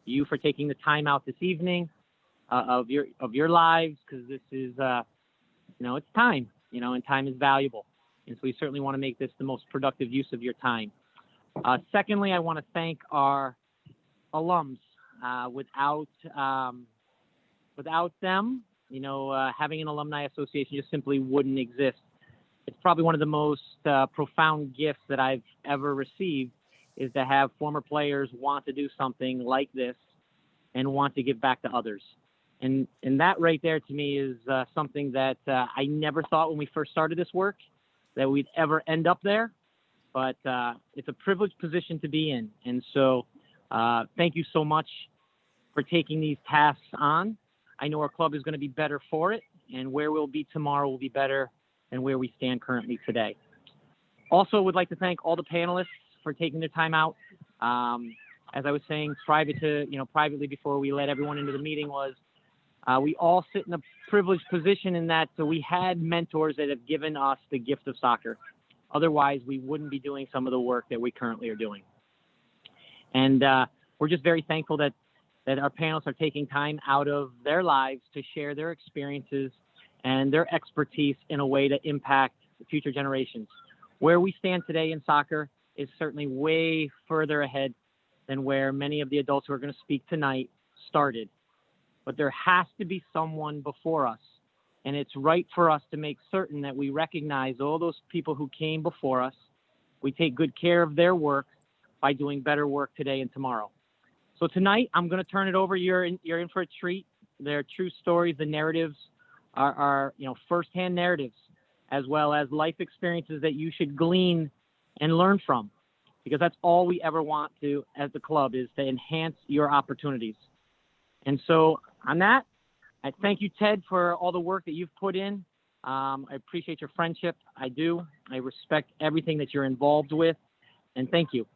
you for taking the time out this evening of your lives, because this is it's time, and time is valuable, and so we certainly want to make this the most productive use of your time. Secondly, I want to thank our alums. Without them, having an alumni association just simply wouldn't exist. It's probably one of the most profound gifts that I've ever received, is to have former players want to do something like this and want to give back to others. And that right there to me is something that I never thought when we first started this work that we'd ever end up there, but it's a privileged position to be in. And so thank you so much for taking these tasks on. I know our club is going to be better for it, and where we'll be tomorrow will be better than where we stand currently today. Also, would like to thank all the panelists for taking their time out. As I was saying privately before we let everyone into the meeting, was we all sit in a privileged position in that we had mentors that have given us the gift of soccer. Otherwise, we wouldn't be doing some of the work that we currently are doing. And we're just very thankful that our panelists are taking time out of their lives to share their experiences and their expertise in a way to impact future generations. Where we stand today in soccer is certainly way further ahead than where many of the adults who are going to speak tonight started. But there has to be someone before us. And it's right for us to make certain that we recognize all those people who came before us. We take good care of their work by doing better work today and tomorrow. So tonight, I'm going to turn it over. You're in for a treat. They're true stories. The narratives are firsthand narratives, as well as life experiences that you should glean and learn from, because that's all we ever want to, as the club, is to enhance your opportunities. And so on that, I thank you, Ted, for all the work that you've put in. I appreciate your friendship. I do. I respect everything that you're involved with. And thank you.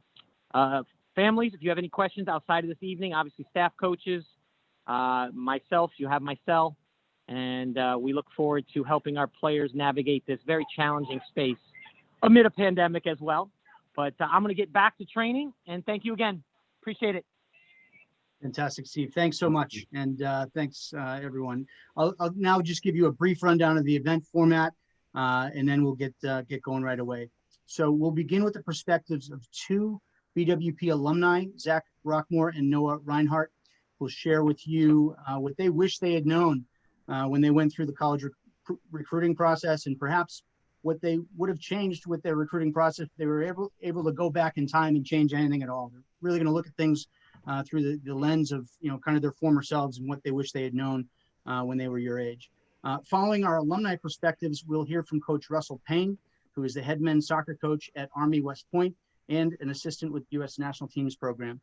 Families, if you have any questions outside of this evening, obviously staff coaches, myself, you have my cell. And we look forward to helping our players navigate this very challenging space amid a pandemic as well. But I'm going to get back to training. And thank you again. Appreciate it. Fantastic, Steve. Thanks so much. And thanks, everyone. I'll now just give you a brief rundown of the event format, and then we'll get going right away. So we'll begin with the perspectives of two BWP alumni, Zach Rockmore and Noah Reinhardt, who'll share with you what they wish they had known when they went through the college recruiting process, and perhaps what they would have changed with their recruiting process if they were able to go back in time and change anything at all. They're really going to look at things through the lens of kind of their former selves and what they wish they had known when they were your age. Following our alumni perspectives, we'll hear from Coach Russell Payne, who is the head men's soccer coach at Army West Point and an assistant with U.S. National Teams program.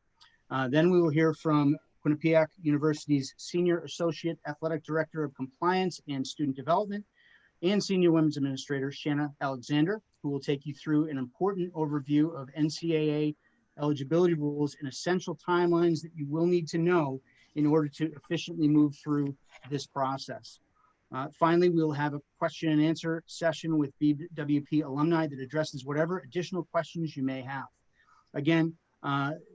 Then we will hear from Quinnipiac University's Senior Associate Athletic Director of Compliance and Student Development and Senior Women's Administrator, Shanna Alexander, who will take you through an important overview of NCAA eligibility rules and essential timelines that you will need to know in order to efficiently move through this process. Finally, we'll have a question and answer session with BWP alumni that addresses whatever additional questions you may have. Again,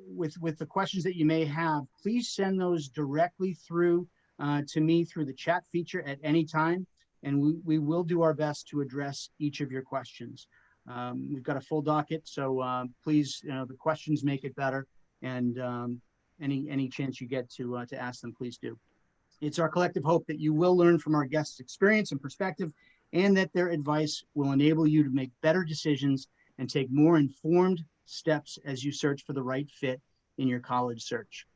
with the questions that you may have, please send those directly through to me through the chat feature at any time, and we will do our best to address each of your questions. We've got a full docket, so please, the questions make it better, and any chance you get to ask them, please do. It's our collective hope that you will learn from our guests' experience and perspective, and that their advice will enable you to make better decisions and take more informed steps as you search for the right fit in your college search.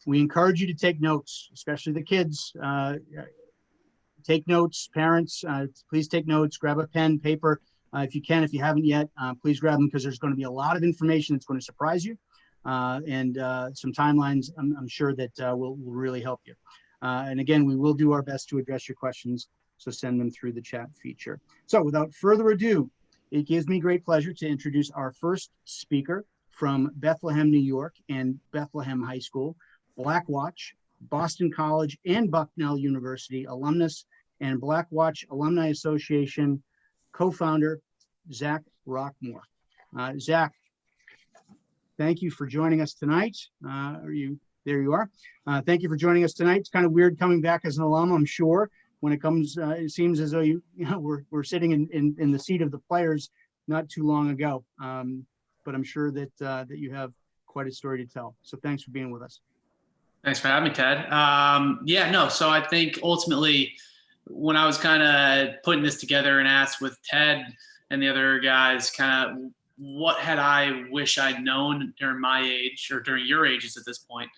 We encourage you to take notes, especially the kids. Take notes, parents, please take notes, grab a pen, paper. If you can, if you haven't yet, please grab them, because there's going to be a lot of information that's going to surprise you, and some timelines I'm sure that will really help you. And again, we will do our best to address your questions, so send them through the chat feature. So without further ado, it gives me great pleasure to introduce our first speaker from Bethlehem, New York, and Bethlehem High School, Blackwatch, Boston College, and Bucknell University alumnus, and Blackwatch Alumni Association co-founder, Zach Rockmore. Zach, thank you for joining us tonight. Are you There you are. Thank you for joining us tonight. It's kind of weird coming back as an alum, I'm sure. When it comes, it seems as though we're sitting in the seat of the players not too long ago. But I'm sure that that you have quite a story to tell. So thanks for being with us. Thanks for having me, Ted. So I think ultimately when I was kind of putting this together and asked with Ted and the other guys kind of what had I wish I'd known during my age or during your ages at this point,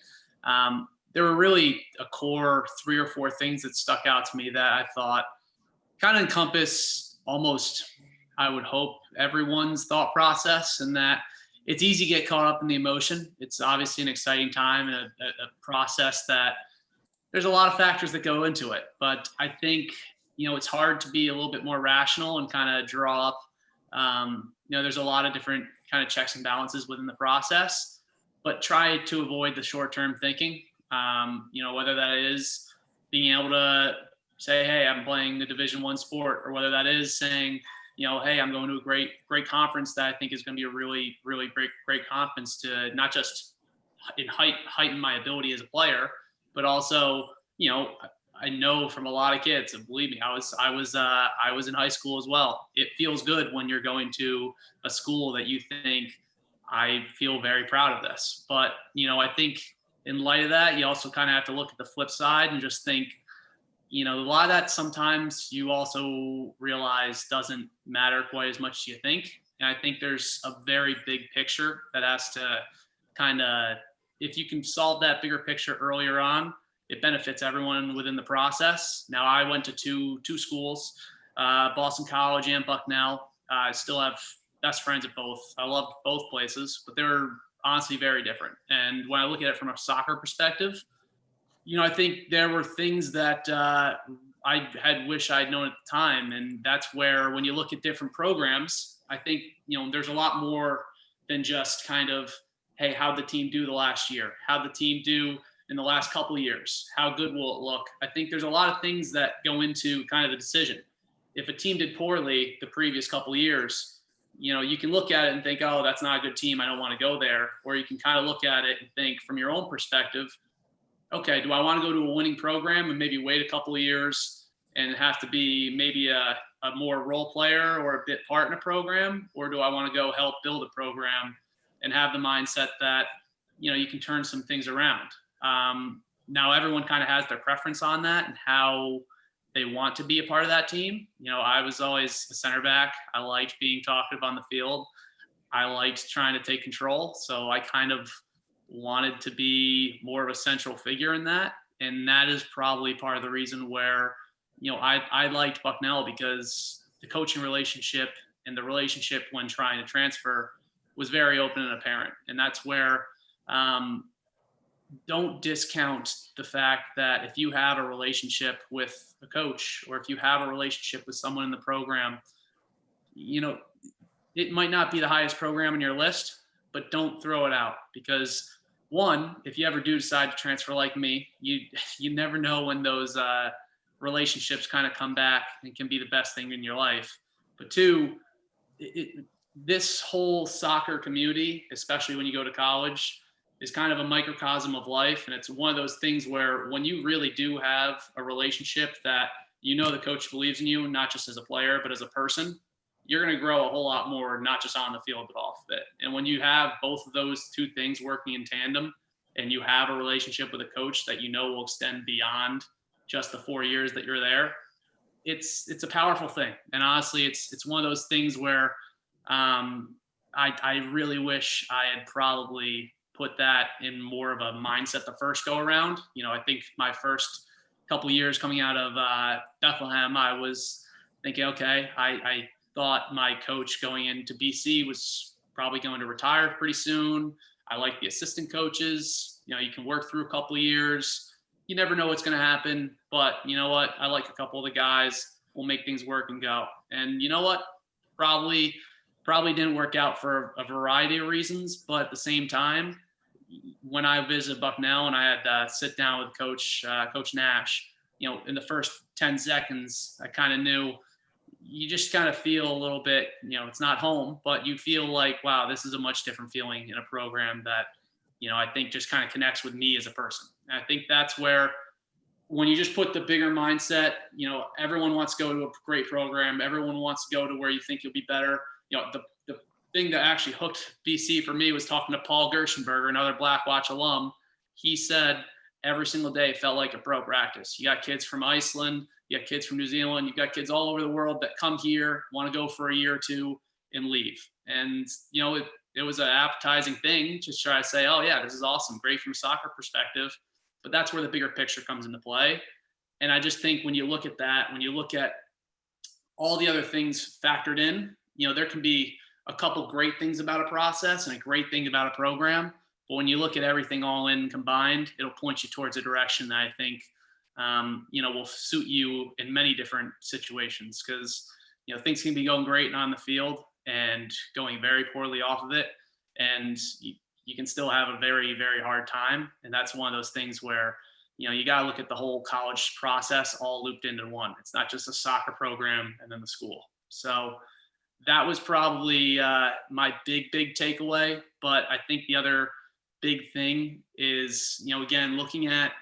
there were really a core 3 or 4 things that stuck out to me that I thought kind of encompass almost, I would hope, everyone's thought process, and that it's easy to get caught up in the emotion. It's obviously an exciting time and a process that there's a lot of factors that go into it. But I think, it's hard to be a little bit more rational and kind of draw up, there's a lot of different kind of checks and balances within the process, but try to avoid the short-term thinking, whether that is being able to say, hey, I'm playing a Division I sport, or whether that is saying, hey, I'm going to a great conference that I think is going to be a really, really great conference to not just heighten my ability as a player, but also, I know from a lot of kids, and believe me, I was in high school as well. It feels good when you're going to a school that you think, I feel very proud of this. But, I think in light of that, you also kind of have to look at the flip side and just think, a lot of that sometimes you also realize doesn't matter quite as much as you think. And I think there's a very big picture that has to kind of, if you can solve that bigger picture earlier on, it benefits everyone within the process. Now, I went to two schools, Boston College and Bucknell. I still have best friends at both. I love both places, but they're honestly very different. And when I look at it from a soccer perspective, I think there were things that I had wished I'd known at the time. And that's where, when you look at different programs, I think, there's a lot more than just kind of, hey, how'd the team do the last year? How'd the team do in the last couple of years? How good will it look? I think there's a lot of things that go into kind of the decision. If a team did poorly the previous couple of years, you can look at it and think, oh, that's not a good team, I don't want to go there. Or you can kind of look at it and think from your own perspective, okay, do I want to go to a winning program and maybe wait a couple of years and have to be maybe a more role player or a bit part in a program? Or do I want to go help build a program and have the mindset that, you can turn some things around? Now, everyone kind of has their preference on that and how they want to be a part of that team. I was always a center back. I liked being talkative on the field. I liked trying to take control. So I kind of wanted to be more of a central figure in that. And that is probably part of the reason where, I liked Bucknell, because the coaching relationship and the relationship when trying to transfer was very open and apparent. And that's where, don't discount the fact that if you have a relationship with a coach, or if you have a relationship with someone in the program, it might not be the highest program on your list, but don't throw it out. Because one, if you ever do decide to transfer like me, you never know when those relationships kind of come back and can be the best thing in your life. But two, this whole soccer community, especially when you go to college, is kind of a microcosm of life. And it's one of those things where when you really do have a relationship that the coach believes in you, not just as a player, but as a person, you're going to grow a whole lot more, not just on the field, but off of it. And when you have both of those two things working in tandem, and you have a relationship with a coach that will extend beyond just the 4 years that you're there, it's a powerful thing. And honestly, it's one of those things where I really wish I had probably put that in more of a mindset the first go around. I think my first couple years coming out of Bethlehem, I was thinking, okay, I thought my coach going into BC was probably going to retire pretty soon. I like the assistant coaches. You can work through a couple of years. You never know what's going to happen, but you know what? I like a couple of the guys. We'll make things work and go. And you know what? Probably didn't work out for a variety of reasons, but at the same time, when I visited Bucknell and I had to sit down with Coach Nash, in the first 10 seconds, I kind of knew. You just kind of feel a little bit, it's not home, but you feel like, wow, this is a much different feeling in a program that I think just kind of connects with me as a person. And I think that's where, when you just put the bigger mindset, everyone wants to go to a great program. Everyone wants to go to where you think you'll be better. The thing that actually hooked BC for me was talking to Paul Gershenberger, another Blackwatch alum. He said every single day felt like a pro practice. You got kids from Iceland, you got kids from New Zealand, you got kids all over the world that come here, want to go for a year or two and leave. And, it was an appetizing thing to try to say, oh yeah, this is awesome, great from a soccer perspective. But that's where the bigger picture comes into play. And I just think when you look at that, when you look at all the other things factored in, there can be a couple great things about a process and a great thing about a program. But when you look at everything all in combined, it'll point you towards a direction that I think, will suit you in many different situations. Because, things can be going great on the field and going very poorly off of it. And you can still have a very, very hard time. And that's one of those things where, you got to look at the whole college process all looped into one. It's not just a soccer program and then the school. So that was probably my big takeaway. But I think the other big thing is, again, looking at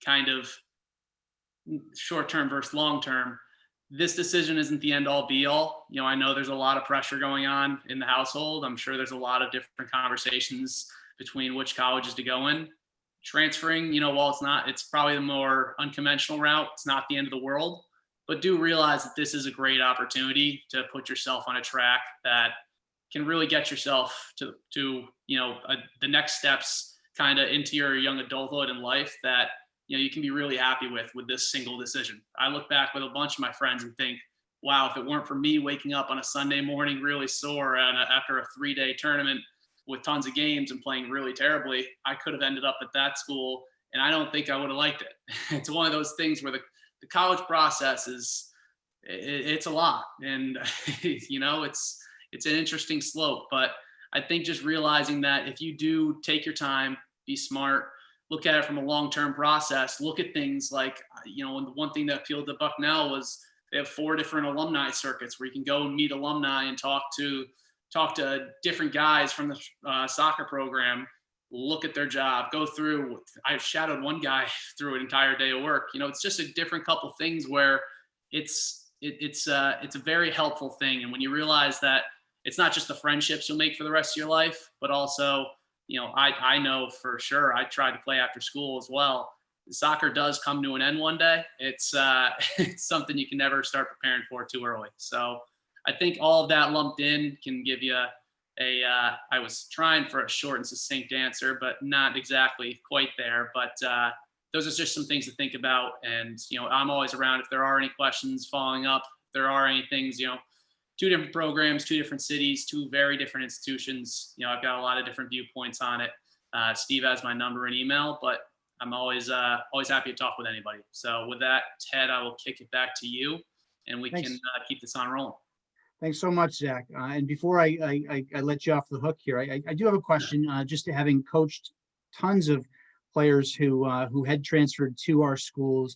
kind of short-term versus long-term. This decision isn't the end all be all. I know there's a lot of pressure going on in the household. I'm sure there's a lot of different conversations between which colleges to go in. Transferring, while it's probably the more unconventional route, it's not the end of the world, but do realize that this is a great opportunity to put yourself on a track that can really get yourself to the next steps kind of into your young adulthood in life that, you can be really happy with this single decision. I look back with a bunch of my friends and think, wow, if it weren't for me waking up on a Sunday morning really sore after a 3-day tournament with tons of games and playing really terribly, I could have ended up at that school, and I don't think I would have liked it. It's one of those things where the college process it's a lot, and it's an interesting slope. But I think just realizing that if you do take your time, be smart, look at it from a long-term process, look at things like, and the one thing that appealed to Bucknell was they have 4 different alumni circuits where you can go and meet alumni and talk to different guys from the soccer program, look at their job, go through. I shadowed one guy through an entire day of work. It's just a different couple things where it's a very helpful thing. And when you realize that it's not just the friendships you'll make for the rest of your life, but also, I know for sure, I tried to play after school as well. Soccer does come to an end one day. It's something you can never start preparing for too early. So I think all of that lumped in can give you I was trying for a short and succinct answer, but not exactly quite there. But those are just some things to think about. And, I'm always around if there are any questions following up, if there are any things, 2 different programs, 2 different cities, 2 very different institutions. I've got a lot of different viewpoints on it. Steve has my number and email, but I'm always happy to talk with anybody. So with that, Ted, I will kick it back to you, and we Thanks. can keep this on rolling. Thanks so much, Zach. And before I let you off the hook here, I do have a question. Just having coached tons of players who had transferred to our schools,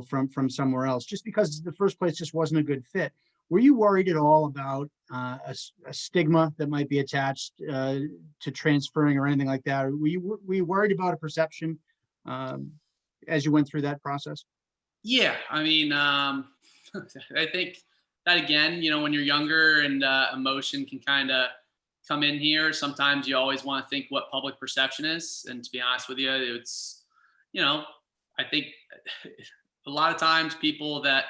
from somewhere else, just because the first place just wasn't a good fit. Were you worried at all about a stigma that might be attached to transferring or anything like that? Were you worried about a perception as you went through that process? Yeah, I mean, I think that again, when you're younger and emotion can kind of come in here. Sometimes you always want to think what public perception is, and to be honest with you, it's, I think a lot of times people that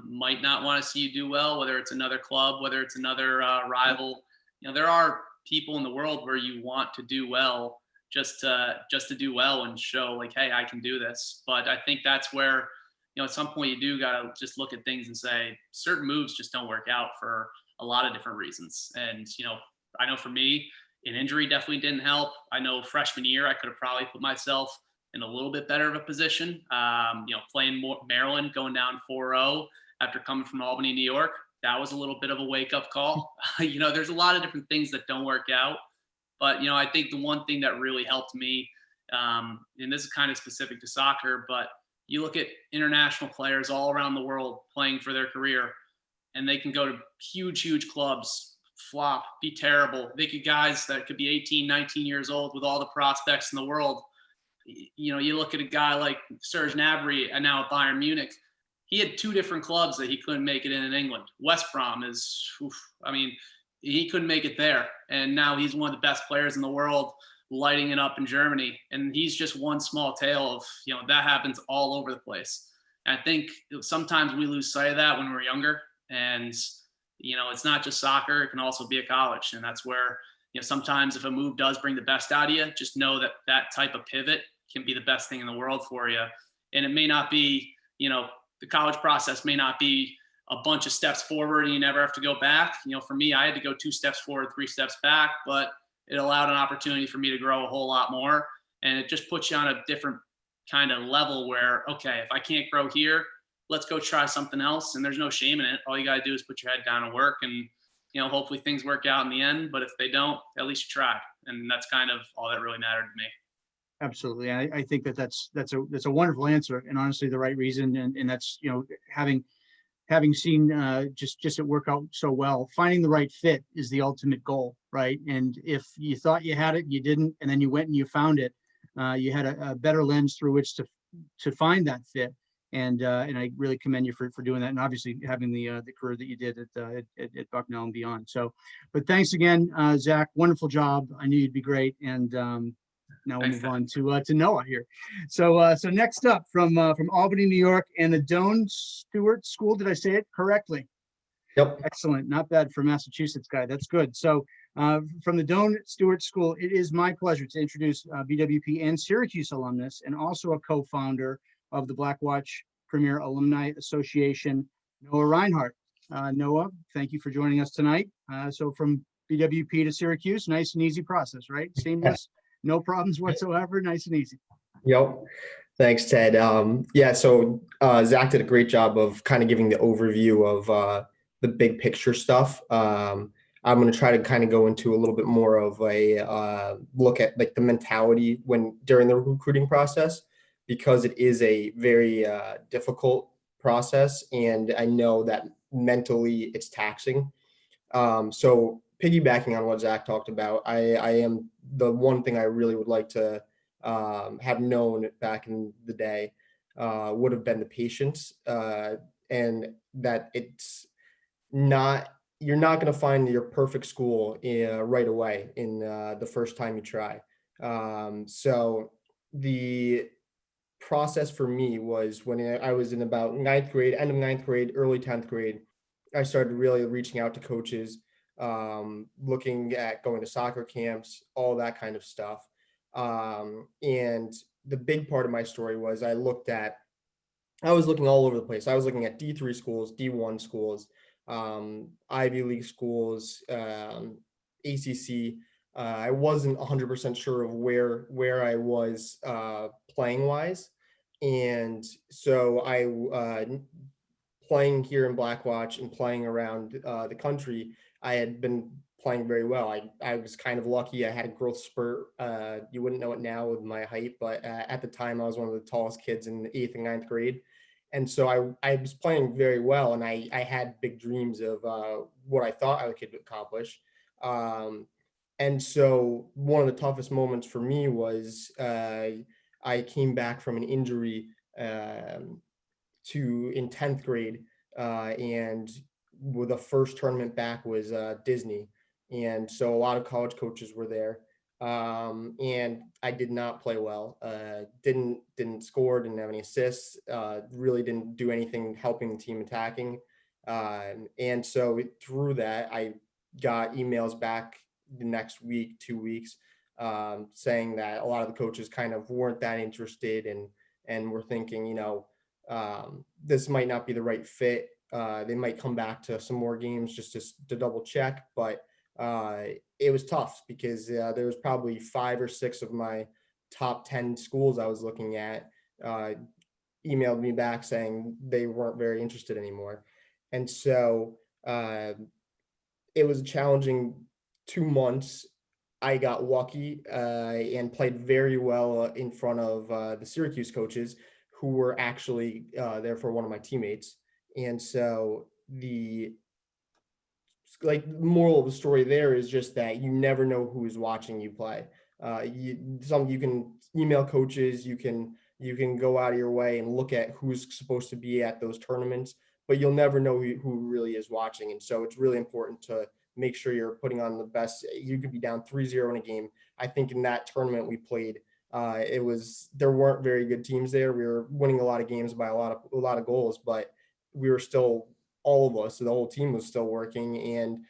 might not want to see you do well, whether it's another club, whether it's another rival. There are people in the world where you want to do well just to do well and show like, hey, I can do this. But I think that's where, at some point you do got to just look at things and say certain moves just don't work out for a lot of different reasons. And, I know for me, an injury definitely didn't help. I know freshman year, I could have probably put myself in a little bit better of a position. Playing Maryland, going down 4-0 after coming from Albany, New York, that was a little bit of a wake-up call. There's a lot of different things that don't work out. But, I think the one thing that really helped me, and this is kind of specific to soccer, but you look at international players all around the world playing for their career, and they can go to huge, huge clubs flop, be terrible. They could guys that could be 18, 19 years old with all the prospects in the world. You look at a guy like Serge Gnabry and now at Bayern Munich. He had 2 different clubs that he couldn't make it in England. West Brom is, he couldn't make it there. And now he's one of the best players in the world, lighting it up in Germany. And he's just one small tale of, that happens all over the place. And I think sometimes we lose sight of that when we're younger. And, it's not just soccer. It can also be a college. And that's where, sometimes if a move does bring the best out of you, just know that that type of pivot can be the best thing in the world for you. And it may not be, the college process may not be a bunch of steps forward and you never have to go back. For me, I had to go 2 steps forward, 3 steps back, but it allowed an opportunity for me to grow a whole lot more. And it just puts you on a different kind of level where, okay, if I can't grow here, let's go try something else. And there's no shame in it. All you got to do is put your head down and work, and, hopefully things work out in the end. But if they don't, at least you try. And that's kind of all that really mattered to me. Absolutely. I think that's a wonderful answer, and honestly the right reason. And that's, having seen just it work out so well, finding the right fit is the ultimate goal, right? And if you thought you had it, you didn't, and then you went and you found it, you had a better lens through which to find that fit. And I really commend you for doing that, and obviously having the career that you did at Bucknell and beyond. So, but thanks again, Zach. Wonderful job. I knew you'd be great. And now we'll move on to Noah here. So next up from Albany, New York, and the Doane Stewart School. Did I say it correctly? Yep. Excellent. Not bad for a Massachusetts guy. That's good. So from the Doane Stewart School, it is my pleasure to introduce BWP and Syracuse alumnus, and also a co-founder of the Blackwatch Premier Alumni Association, Noah Reinhardt. Noah, thank you for joining us tonight. So from BWP to Syracuse, nice and easy process, right? Seamless, no problems whatsoever, nice and easy. Yep. Thanks, Ted. So Zach did a great job of kind of giving the overview of the big picture stuff. I'm going to try to kind of go into a little bit more of a look at like the mentality during the recruiting process, because it is a very difficult process, and I know that mentally it's taxing. So piggybacking on what Zach talked about, I am the one thing I really would like to have known back in the day would have been the patience, and that you're not going to find your perfect school right away in the first time you try. So the process for me was when I was in about ninth grade, end of ninth grade, early 10th grade, I started really reaching out to coaches, looking at going to soccer camps, all that kind of stuff. And the big part of my story was I was looking all over the place. I was looking at D3 schools, D1 schools, Ivy League schools, ACC. I wasn't 100% sure of where I was playing wise. And so I playing here in Blackwatch and playing around the country, I had been playing very well. I was kind of lucky. I had a growth spurt. You wouldn't know it now with my height, but at the time I was one of the tallest kids in the 8th and 9th grade. And so I was playing very well, and I had big dreams of what I thought I could accomplish. And so one of the toughest moments for me was I came back from an injury in 10th grade, and the first tournament back was Disney. And so a lot of college coaches were there. And I did not play well, didn't score, didn't have any assists, really didn't do anything helping the team attacking. And so through that, I got emails back the next week, 2 weeks, saying that a lot of the coaches kind of weren't that interested and were thinking, this might not be the right fit. They might come back to some more games just to double check, but it was tough because there was probably 5 or 6 of my top 10 schools I was looking at emailed me back saying they weren't very interested anymore. And so it was a challenging 2 months. I got lucky and played very well in front of the Syracuse coaches, who were actually there for one of my teammates. And so the like moral of the story there is just that you never know who's watching you play. You can email coaches, you can go out of your way and look at who's supposed to be at those tournaments, but you'll never know who really is watching. And so it's really important to make sure you're putting on the best. You could be down 3-0 in a game. I think in that tournament we played, there weren't very good teams there. We were winning a lot of games by a lot of goals, but we were still, all of us, so the whole team was still working, and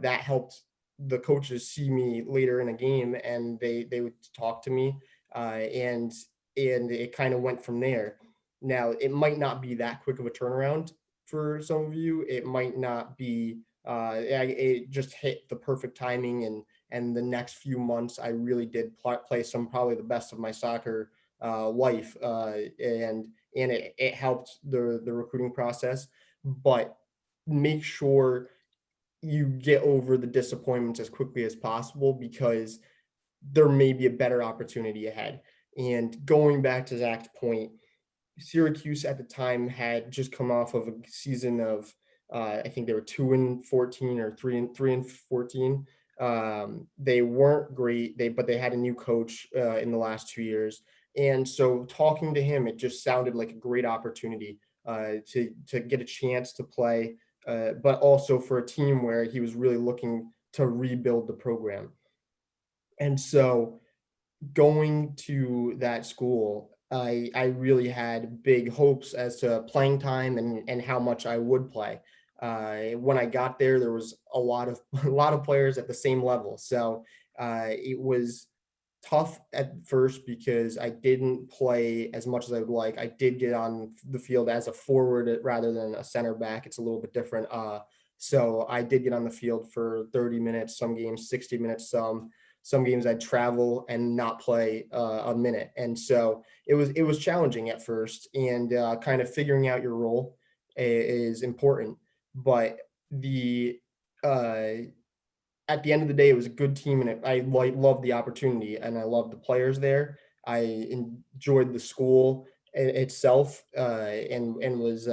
that helped the coaches see me later in a game, and they would talk to me, and it kind of went from there. Now, it might not be that quick of a turnaround for some of you. It might not be. It just hit the perfect timing, and the next few months, I really did play probably the best of my soccer life, and it helped the recruiting process. But make sure you get over the disappointments as quickly as possible, because there may be a better opportunity ahead. And going back to Zach's point, Syracuse at the time had just come off of a season of, I think they were 2-14 or 3-14. They weren't great, but they had a new coach in the last 2 years. And so talking to him, it just sounded like a great opportunity to get a chance to play, but also for a team where he was really looking to rebuild the program. And so going to that school, I really had big hopes as to playing time and how much I would play. When I got there, there was a lot of players at the same level. So it was tough at first because I didn't play as much as I would like. I did get on the field as a forward rather than a center back. It's a little bit different. So I did get on the field for 30 minutes, some games 60 minutes, some games I'd travel and not play a minute. And so it was challenging at first, and kind of figuring out your role is important. But at the end of the day, it was a good team, and I loved the opportunity, and I loved the players there. I enjoyed the school itself, and was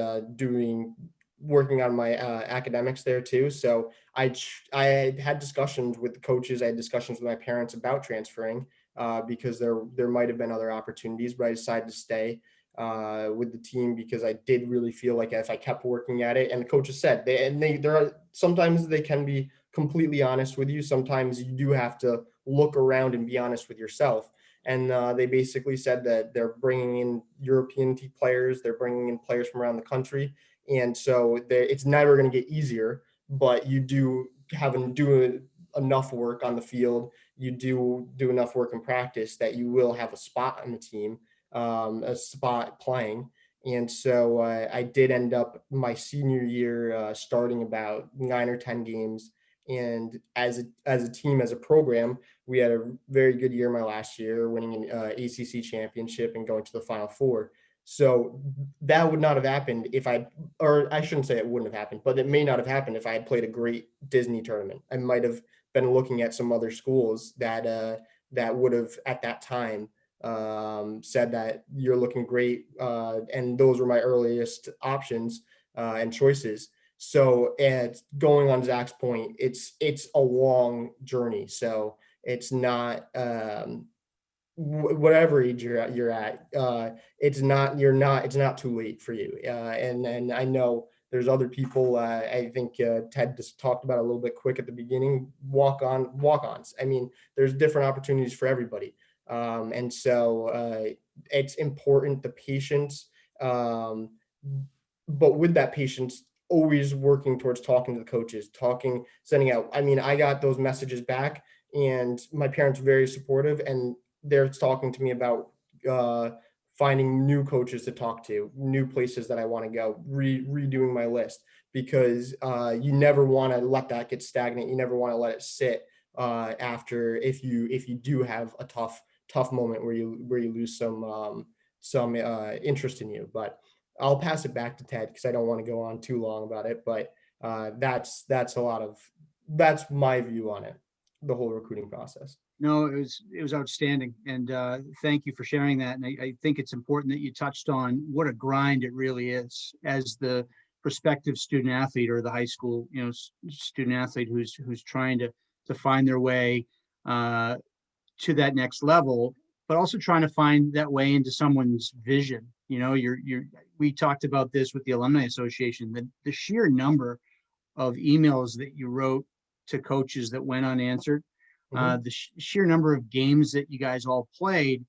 working on my academics there too. So I had discussions with the coaches. I had discussions with my parents about transferring because there might have been other opportunities, but I decided to stay with the team because I did really feel like if I kept working at it, and the coaches said there are sometimes they can be completely honest with you. Sometimes you do have to look around and be honest with yourself. And they basically said that they're bringing in European players, they're bringing in players from around the country, and so it's never going to get easier. But you do do enough work on the field, you do enough work in practice that you will have a spot on the team, a spot playing. And so I did end up my senior year starting about 9 or 10 games. And as a team, as a program, we had a very good year my last year, winning an ACC championship and going to the Final Four. So that would not have happened or I shouldn't say it wouldn't have happened, but it may not have happened if I had played a great Disney tournament. I might have been looking at some other schools that would have at that time said that you're looking great, and those were my earliest options and choices. So, and going on Zach's point, it's a long journey. So it's not whatever age you're at, it's not too late for you. And I know there's other people. I think Ted just talked about a little bit quick at the beginning. Walk-ons. I mean, there's different opportunities for everybody, and so it's important, the patience. But with that patience, always working towards talking to the coaches, sending out. I mean, I got those messages back, and my parents were very supportive, and they're talking to me about finding new coaches to talk to, new places that I want to go, redoing my list, because you never want to let that get stagnant. You never want to let it sit after if you do have a tough moment where you lose some interest in you. But I'll pass it back to Ted because I don't want to go on too long about it. But that's my view on it, the whole recruiting process. No, it was outstanding. And thank you for sharing that. And I think it's important that you touched on what a grind it really is as the prospective student athlete or the high school, student athlete who's trying to find their way to that next level, but also trying to find that way into someone's vision. We talked about this with the Alumni Association, the sheer number of emails that you wrote to coaches that went unanswered, the sheer number of games that you guys all played,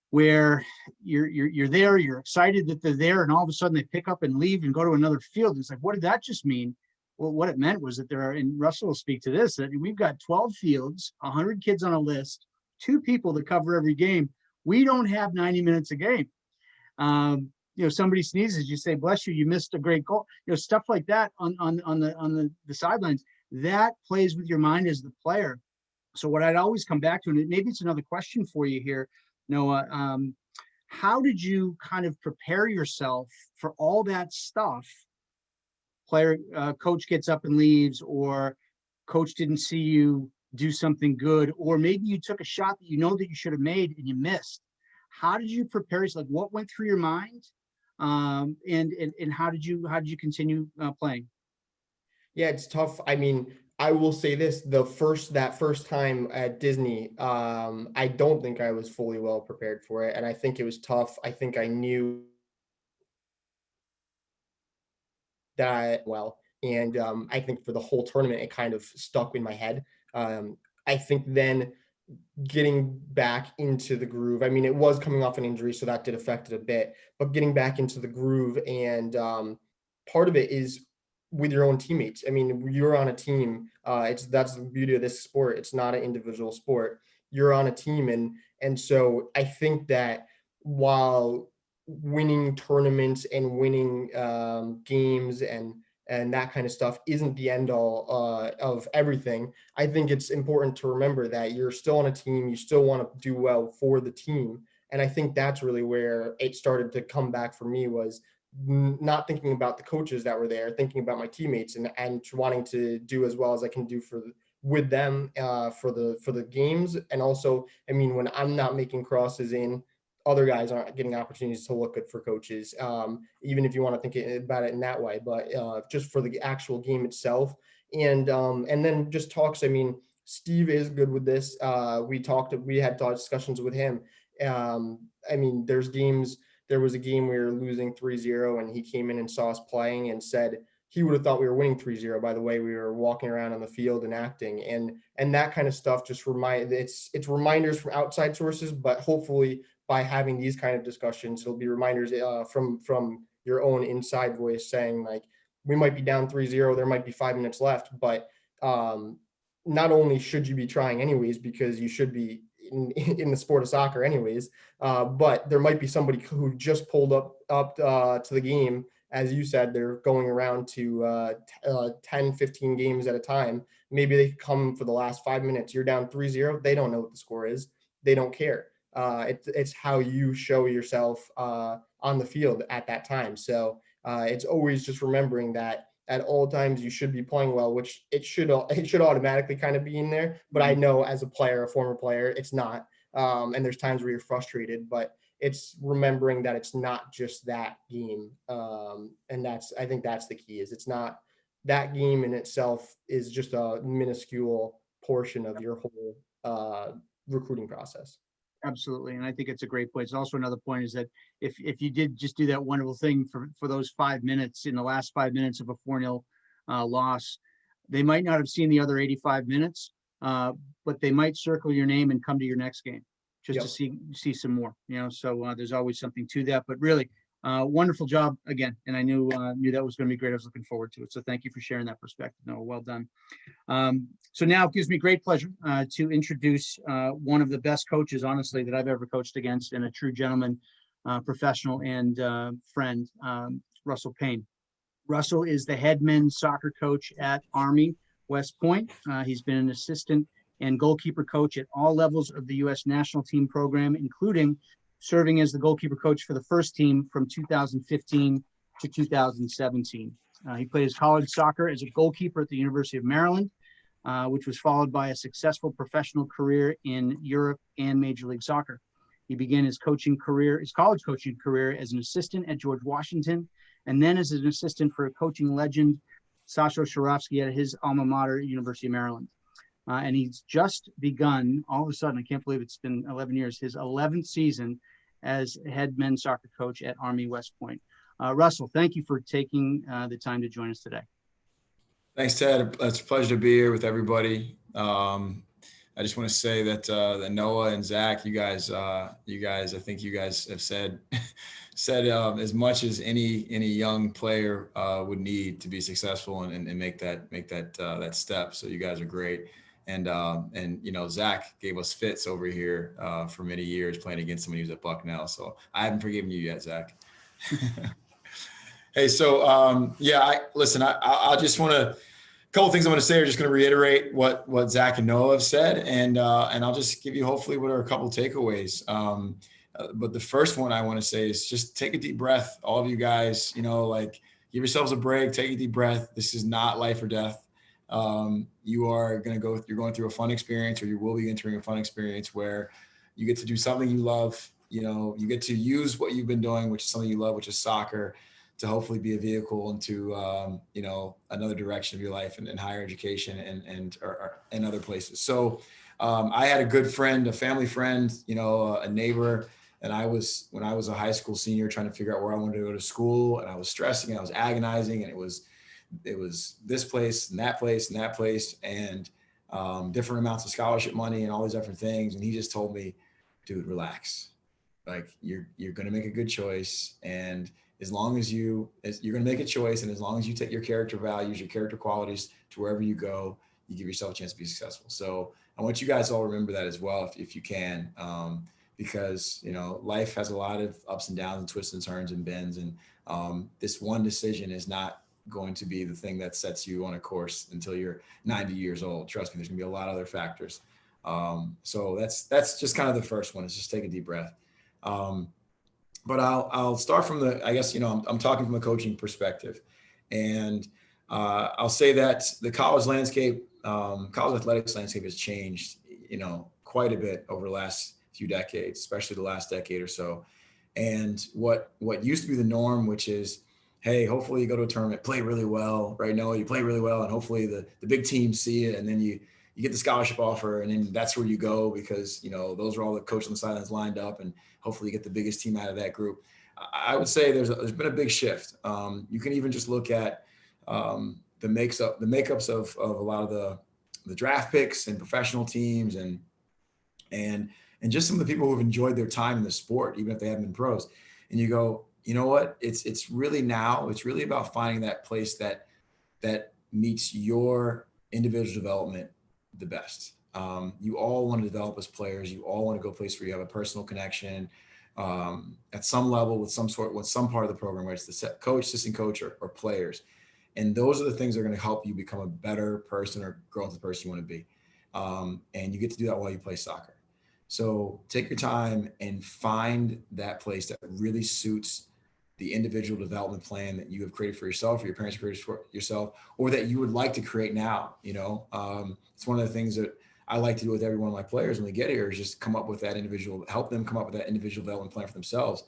where you're there, you're excited that they're there, and all of a sudden they pick up and leave and go to another field. It's like, what did that just mean? Well, what it meant was that there are, and Russell will speak to this, that we've got 12 fields, 100 kids on a list, 2 people that cover every game. We don't have 90 minutes a game. Somebody sneezes, you say, bless you, you missed a great goal. Stuff like that on the sidelines, that plays with your mind as the player. So what I'd always come back to, and maybe it's another question for you here, Noah, how did you kind of prepare yourself for all that stuff? Coach gets up and leaves, or coach didn't see you do something good, or maybe you took a shot that that you should have made and you missed. How did you prepare yourself? What went through your mind? And how did you continue playing? Yeah, it's tough. I mean, I will say this, that first time at Disney, I don't think I was fully well prepared for it. And I think it was tough. I think I knew that well. And I think for the whole tournament, it kind of stuck in my head. I think then getting back into the groove, I mean, it was coming off an injury, so that did affect it a bit, but getting back into the groove, and part of it is with your own teammates. I mean, you're on a team. That's the beauty of this sport. It's not an individual sport. You're on a team. And so I think that while winning tournaments and winning games and that kind of stuff isn't the end all of everything, I think it's important to remember that you're still on a team. You still want to do well for the team. And I think that's really where it started to come back for me, was not thinking about the coaches that were there, thinking about my teammates and wanting to do as well as I can do with them for the games. And also, I mean, when I'm not making crosses in, other guys aren't getting opportunities to look good for coaches, even if you want to think about it in that way, but just for the actual game itself. And then just talks. I mean, Steve is good with this. We had discussions with him. I mean, there was a game we were losing 3-0 and he came in and saw us playing and said he would have thought we were winning 3-0 by the way we were walking around on the field and acting, and that kind of stuff. Just it's reminders from outside sources, but hopefully by having these kind of discussions, it'll be reminders from your own inside voice saying, like, we might be down 3-0, there might be 5 minutes left, but not only should you be trying anyways, because you should be in the sport of soccer anyways, but there might be somebody who just pulled up to the game. As you said, they're going around to 10, 15 games at a time. Maybe they come for the last 5 minutes. You're down 3-0. They don't know what the score is. They don't care. It's how you show yourself on the field at that time. So it's always just remembering that at all times you should be playing well, which it should automatically kind of be in there. But I know as a player, a former player, it's not. And there's times where you're frustrated, but it's remembering that it's not just that game. And I think that's the key, is it's not that game in itself is just a minuscule portion of your whole recruiting process. Absolutely. And I think it's a great point. It's also another point is that if you did just do that wonderful thing for those 5 minutes, in the last 5 minutes of a 4-0 loss, they might not have seen the other 85 minutes, but they might circle your name and come to your next game just to see some more, so there's always something to that. But really, wonderful job again. And I knew that was going to be great. I was looking forward to it. So thank you for sharing that perspective. No, well done. So now it gives me great pleasure to introduce one of the best coaches, honestly, that I've ever coached against, and a true gentleman, professional and friend, Russell Payne. Russell is the head men's soccer coach at Army West Point. He's been an assistant and goalkeeper coach at all levels of the U.S. national team program, including serving as the goalkeeper coach for the first team from 2015 to 2017. He played his college soccer as a goalkeeper at the University of Maryland, which was followed by a successful professional career in Europe and Major League Soccer. He began his college coaching career as an assistant at George Washington and then as an assistant for a coaching legend, Sasho Sharovsky, at his alma mater, University of Maryland. And he's just begun, all of a sudden, I can't believe it's been 11 years, his 11th season as head men's soccer coach at Army West Point. Russell, thank you for taking the time to join us today. Thanks, Ted. It's a pleasure to be here with everybody. I just want to say that Noah and Zach, you guys, I think you guys have said as much as any young player would need to be successful and make that step. So you guys are great. And Zach gave us fits over here for many years playing against somebody who's at Bucknell. So I haven't forgiven you yet, Zach. Hey, so I just want to. A couple of things I'm going to say are just going to reiterate what Zach and Noah have said, and I'll just give you hopefully what are a couple of takeaways. But the first one I want to say is just take a deep breath. All of you guys, give yourselves a break, take a deep breath. This is not life or death. You're going through a fun experience, or you will be entering a fun experience where you get to do something you love. You get to use what you've been doing, which is something you love, which is soccer, to hopefully be a vehicle into, another direction of your life and higher education and other places. So I had a good friend, a family friend, a neighbor, and when I was a high school senior trying to figure out where I wanted to go to school, and I was stressing, I was agonizing, and it was this place and that place and that place, and different amounts of scholarship money and all these different things. And he just told me, dude, relax. Like you're going to make a good choice. And as long as you're going to make a choice, and as long as you take your character values, your character qualities to wherever you go, you give yourself a chance to be successful. So I want you guys to all remember that as well, if you can, because, life has a lot of ups and downs and twists and turns and bends. And this one decision is not going to be the thing that sets you on a course until you're 90 years old. Trust me, there's gonna be a lot of other factors. So that's just kind of the first one, is just take a deep breath. But I'll start from I'm talking from a coaching perspective, and I'll say that the college landscape, college athletics landscape has changed, quite a bit over the last few decades, especially the last decade or so. And what used to be the norm, which is, hey, hopefully you go to a tournament, play really well, right? Noah, you play really well, and hopefully the big teams see it, and then you get the scholarship offer, and then that's where you go, because those are all the coaches on the sidelines lined up, and hopefully you get the biggest team out of that group. I would say there's been a big shift. You can even just look at the makeups of a lot of the draft picks and professional teams, and just some of the people who've enjoyed their time in the sport, even if they haven't been pros. And you go, you know what? It's really about finding that place that meets your individual development the best. You all want to develop as players. You all want to go places where you have a personal connection at some level with some part of the program, where it's the coach, assistant coach, or players. And those are the things that are going to help you become a better person or grow into the person you want to be. And you get to do that while you play soccer. So take your time and find that place that really suits the individual development plan that you have created for yourself, or your parents created for yourself, or that you would like to create now. It's one of the things that I like to do with every one of my players when we get here, is just help them come up with that individual development plan for themselves.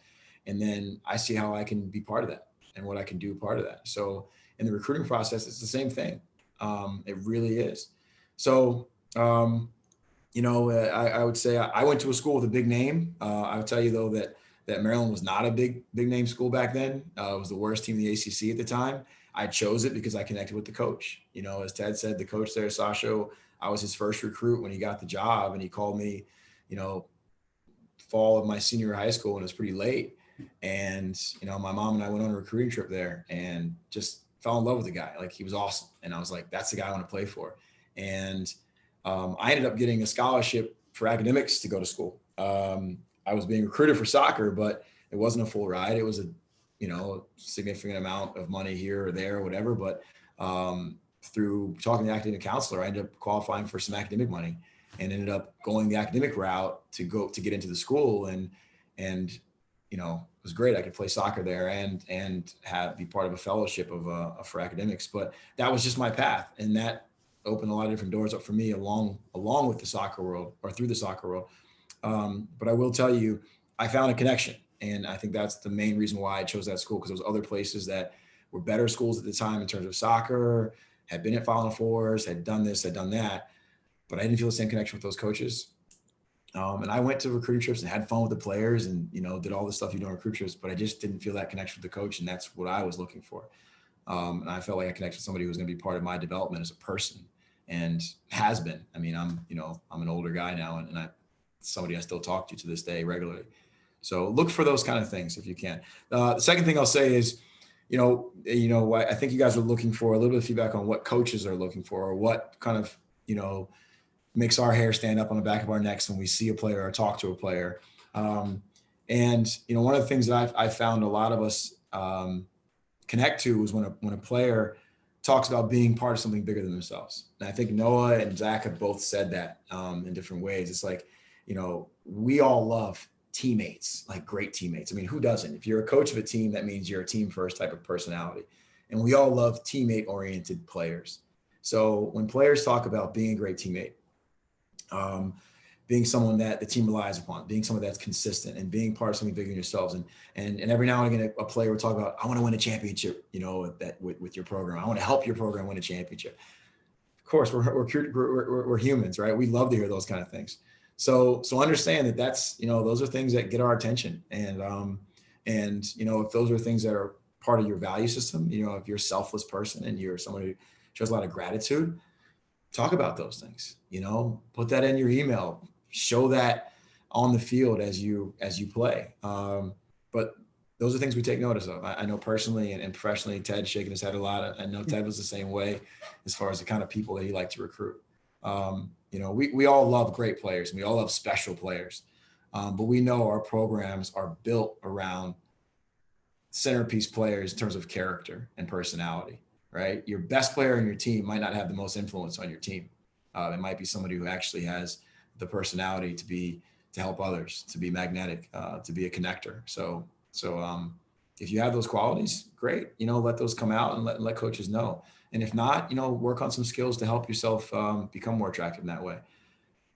And then I see how I can be part of that and what I can do part of that. So in the recruiting process, it's the same thing. It really is. So, I would say I went to a school with a big name. I would tell you though that Maryland was not a big name school back then. It was the worst team in the ACC at the time. I chose it because I connected with the coach. As Ted said, the coach there, Sasho, I was his first recruit when he got the job, and he called me, fall of my senior year of high school, and it was pretty late. And, my mom and I went on a recruiting trip there and just fell in love with the guy. Like, he was awesome. And I was like, that's the guy I want to play for. And I ended up getting a scholarship for academics to go to school. I was being recruited for soccer, but it wasn't a full ride. It was a significant amount of money here or there or whatever. But through talking to the academic counselor, I ended up qualifying for some academic money, and ended up going the academic route to get into the school. And it was great. I could play soccer there and be part of a fellowship for academics. But that was just my path, and that opened a lot of different doors up for me along with the soccer world, or through the soccer world. But I will tell you, I found a connection. And I think that's the main reason why I chose that school, because there was other places that were better schools at the time in terms of soccer, had been at Final Fours, had done this, had done that, but I didn't feel the same connection with those coaches. And I went to recruiting trips and had fun with the players and, did all the stuff you do on recruit trips, but I just didn't feel that connection with the coach. And that's what I was looking for. And I felt like I connected with somebody who was going to be part of my development as a person, and has been. I mean, I'm an older guy now, and somebody I still talk to this day regularly. So look for those kind of things if you can. The second thing I'll say is, I think you guys are looking for a little bit of feedback on what coaches are looking for, or what kind of, makes our hair stand up on the back of our necks when we see a player or talk to a player. And one of the things that I found a lot of us connect to is when a player talks about being part of something bigger than themselves. And I think Noah and Zach have both said that in different ways. It's like, we all love teammates, like great teammates. I mean, who doesn't? If you're a coach of a team, that means you're a team first type of personality. And we all love teammate oriented players. So when players talk about being a great teammate, being someone that the team relies upon, being someone that's consistent, and being part of something bigger than yourselves. And every now and again, a player will talk about, I want to win a championship, with your program. I want to help your program win a championship. Of course, we're humans, right? We love to hear those kind of things. So understand that that's, those are things that get our attention. And if those are things that are part of your value system, if you're a selfless person and you're someone who shows a lot of gratitude, talk about those things, put that in your email, show that on the field as you play. But those are things we take notice of. I know personally and professionally, Ted shaking his head a lot. I know Ted was the same way as far as the kind of people that he liked to recruit. We all love great players, and we all love special players. But we know our programs are built around centerpiece players in terms of character and personality, right? Your best player on your team might not have the most influence on your team. It might be somebody who actually has the personality to help others, to be magnetic, to be a connector. So if you have those qualities, great, let those come out and let coaches know. And if not, work on some skills to help yourself become more attractive in that way.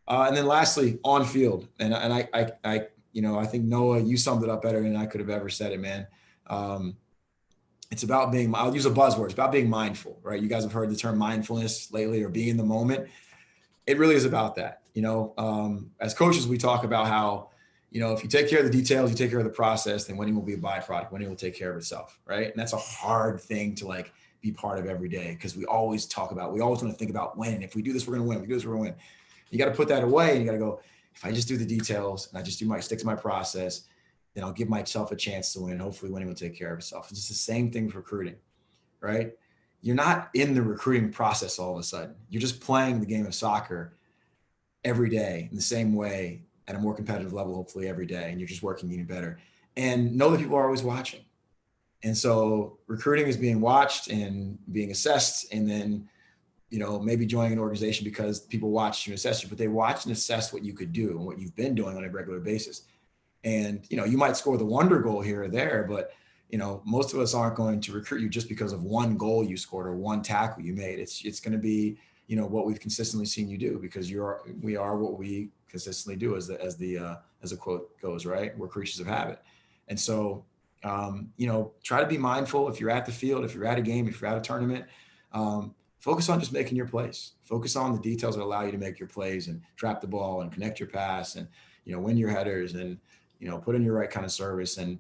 And then lastly, on field, and I think Noah, you summed it up better than I could have ever said it, man. It's about I'll use a buzzword. It's about being mindful, right? You guys have heard the term mindfulness lately, or being in the moment. It really is about that. As coaches, we talk about how, if you take care of the details, you take care of the process, then winning will be a byproduct. Winning will take care of itself, right? And that's a hard thing to be part of every day, because we always want to think about when. If we do this, we're going to win. If we do this, we're going to win. You got to put that away, and you got to go, if I just do the details and I just stick to my process, then I'll give myself a chance to win. Hopefully winning will take care of itself. It's just the same thing with recruiting, right? You're not in the recruiting process all of a sudden. You're just playing the game of soccer every day in the same way at a more competitive level, hopefully every day. And you're just working even better. And know that people are always watching. And so recruiting is being watched and being assessed, and then, maybe joining an organization because people watch you and assess you, but they watch and assess what you could do and what you've been doing on a regular basis. And, you might score the wonder goal here or there, but, most of us aren't going to recruit you just because of one goal you scored or one tackle you made. It's going to be, what we've consistently seen you do, because we are what we consistently do, as the quote goes, right? We're creatures of habit. And so, try to be mindful. If you're at the field, if you're at a game, if you're at a tournament, focus on just making your plays. Focus on the details that allow you to make your plays and trap the ball and connect your pass and, win your headers and, put in your right kind of service and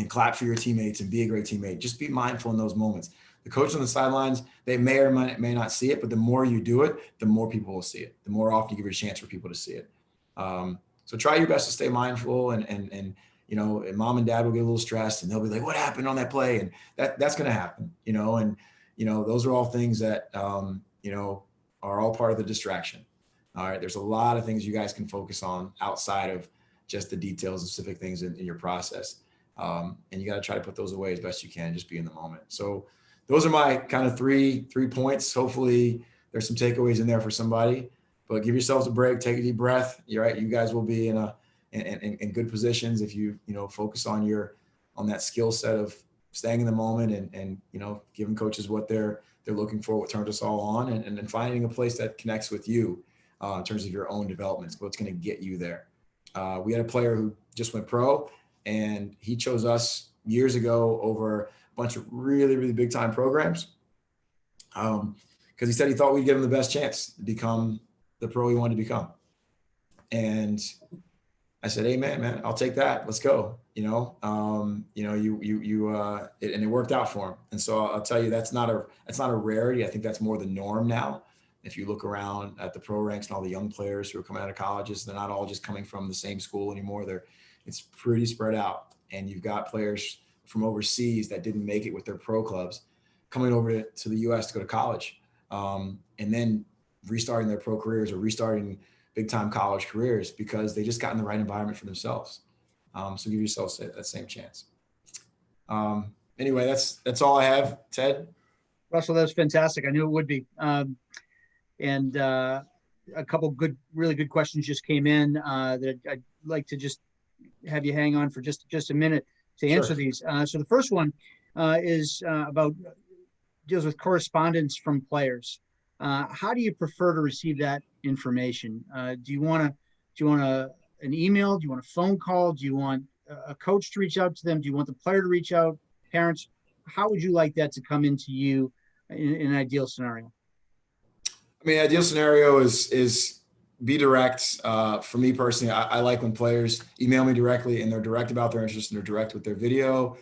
clap for your teammates and be a great teammate. Just be mindful in those moments. The coach on the sidelines, they may or may not see it, but the more you do it, the more people will see it. The more often you give a chance for people to see it. So try your best to stay mindful, and mom and dad will get a little stressed and they'll be like, what happened on that play? And that's going to happen, and those are all things that, are all part of the distraction. All right. There's a lot of things you guys can focus on outside of just the details and specific things in your process. And you got to try to put those away as best you can, just be in the moment. So those are my kind of three points. Hopefully there's some takeaways in there for somebody, but give yourselves a break, take a deep breath. You're right. You guys will be in good positions if you focus on that skill set of staying in the moment and giving coaches what they're looking for, what turns us all on, and then finding a place that connects with you in terms of your own development. What's going to get you there. We had a player who just went pro, And he chose us years ago over a bunch of really, really big time programs. Because he said he thought we'd give him the best chance to become the pro he wanted to become. And I said, hey man, I'll take that. Let's go. And it worked out for him. And so I'll tell you, that's not a rarity. I think that's more the norm now. If you look around at the pro ranks and all the young players who are coming out of colleges, they're not all just coming from the same school anymore. It's pretty spread out. And you've got players from overseas that didn't make it with their pro clubs coming over to the US to go to college, and then restarting their pro careers or restarting big time college careers because they just got in the right environment for themselves. So give yourself that same chance. Anyway, that's all I have, Ted. Russell, that was fantastic. I knew it would be. And a couple really good questions just came in that I'd like to just have you hang on for just a minute to answer. Sure. These. So the first one is deals with correspondence from players. How do you prefer to receive that information? Do you want an email? Do you want a phone call? Do you want a coach to reach out to them? Do you want the player to reach out? Parents, how would you like that to come into you in an ideal scenario? I mean, ideal scenario is be direct. For me personally, I like when players email me directly and they're direct about their interest and they're direct with their video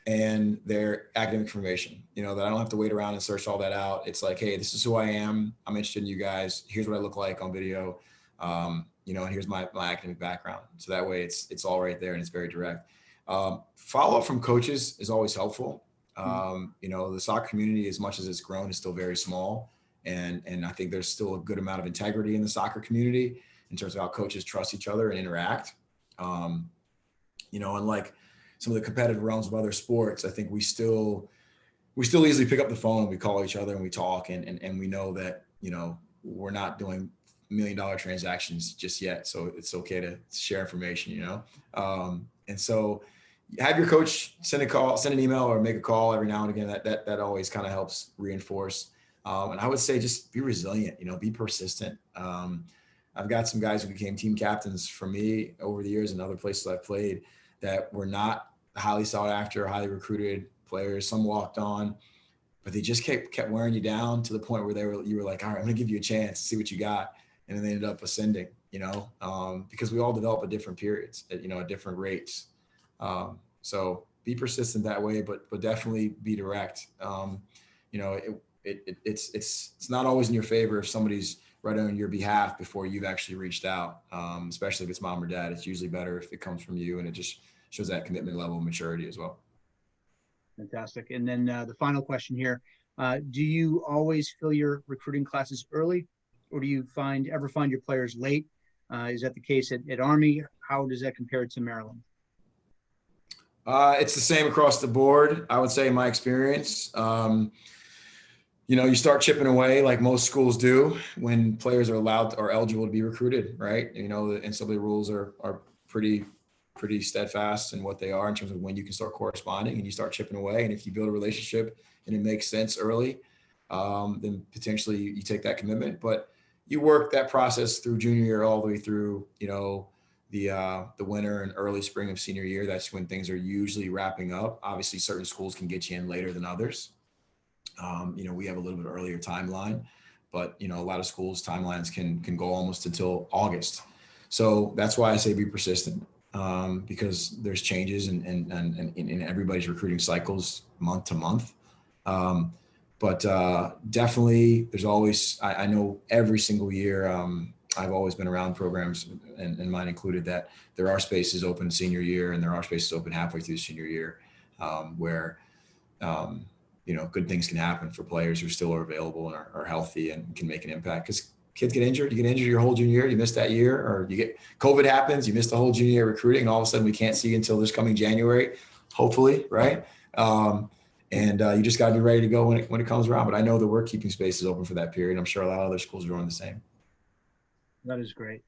and their academic information, that I don't have to wait around and search all that out. It's like, hey, this is who I am. I'm interested in you guys. Here's what I look like on video. And here's my academic background. So that way it's all right there and it's very direct. Follow up from coaches is always helpful. The soccer community, as much as it's grown, is still very small. And I think there's still a good amount of integrity in the soccer community in terms of how coaches trust each other and interact. Unlike some of the competitive realms of other sports, I think we still easily pick up the phone and we call each other and we talk and we know that, we're not doing $1 million transactions just yet. So it's okay to share information, and so have your coach send an email or make a call every now and again. That always kind of helps reinforce. And I would say just be resilient, be persistent. I've got some guys who became team captains for me over the years and other places I've played that were not highly sought after, highly recruited players. Some walked on, but they just kept wearing you down to the point where you were like, all right, I'm going to give you a chance, see what you got. And then they ended up ascending, because we all develop at different periods, at different rates. So be persistent that way, but definitely be direct. It's not always in your favor if somebody's right on your behalf before you've actually reached out, especially if it's mom or dad. It's usually better if it comes from you, and it just shows that commitment level of maturity as well. Fantastic. And then the final question here, do you always fill your recruiting classes early, or do you ever find your players late? Is that the case at Army? How does that compare to Maryland? It's the same across the board, I would say, in my experience. You start chipping away like most schools do when players are allowed or eligible to be recruited, right? The NCAA rules are pretty steadfast in what they are in terms of when you can start corresponding, and you start chipping away. And if you build a relationship and it makes sense early, then potentially you take that commitment. But you work that process through junior year all the way through, the winter and early spring of senior year. That's when things are usually wrapping up. Obviously, certain schools can get you in later than others. We have a little bit earlier timeline, but a lot of schools' timelines can go almost until August. So that's why I say be persistent, because there's changes in everybody's recruiting cycles month to month. But definitely there's always, I know every single year, I've always been around programs, and mine included, that there are spaces open senior year and there are spaces open halfway through senior year, where good things can happen for players who still are available and are healthy and can make an impact. Because kids get injured. You get injured your whole junior year, you miss that year, or COVID happens, you miss the whole junior year recruiting, and all of a sudden we can't see you until this coming January, hopefully, right? You just got to be ready to go when it comes around. But I know that we're keeping spaces open for that period. I'm sure a lot of other schools are doing the same. That is great.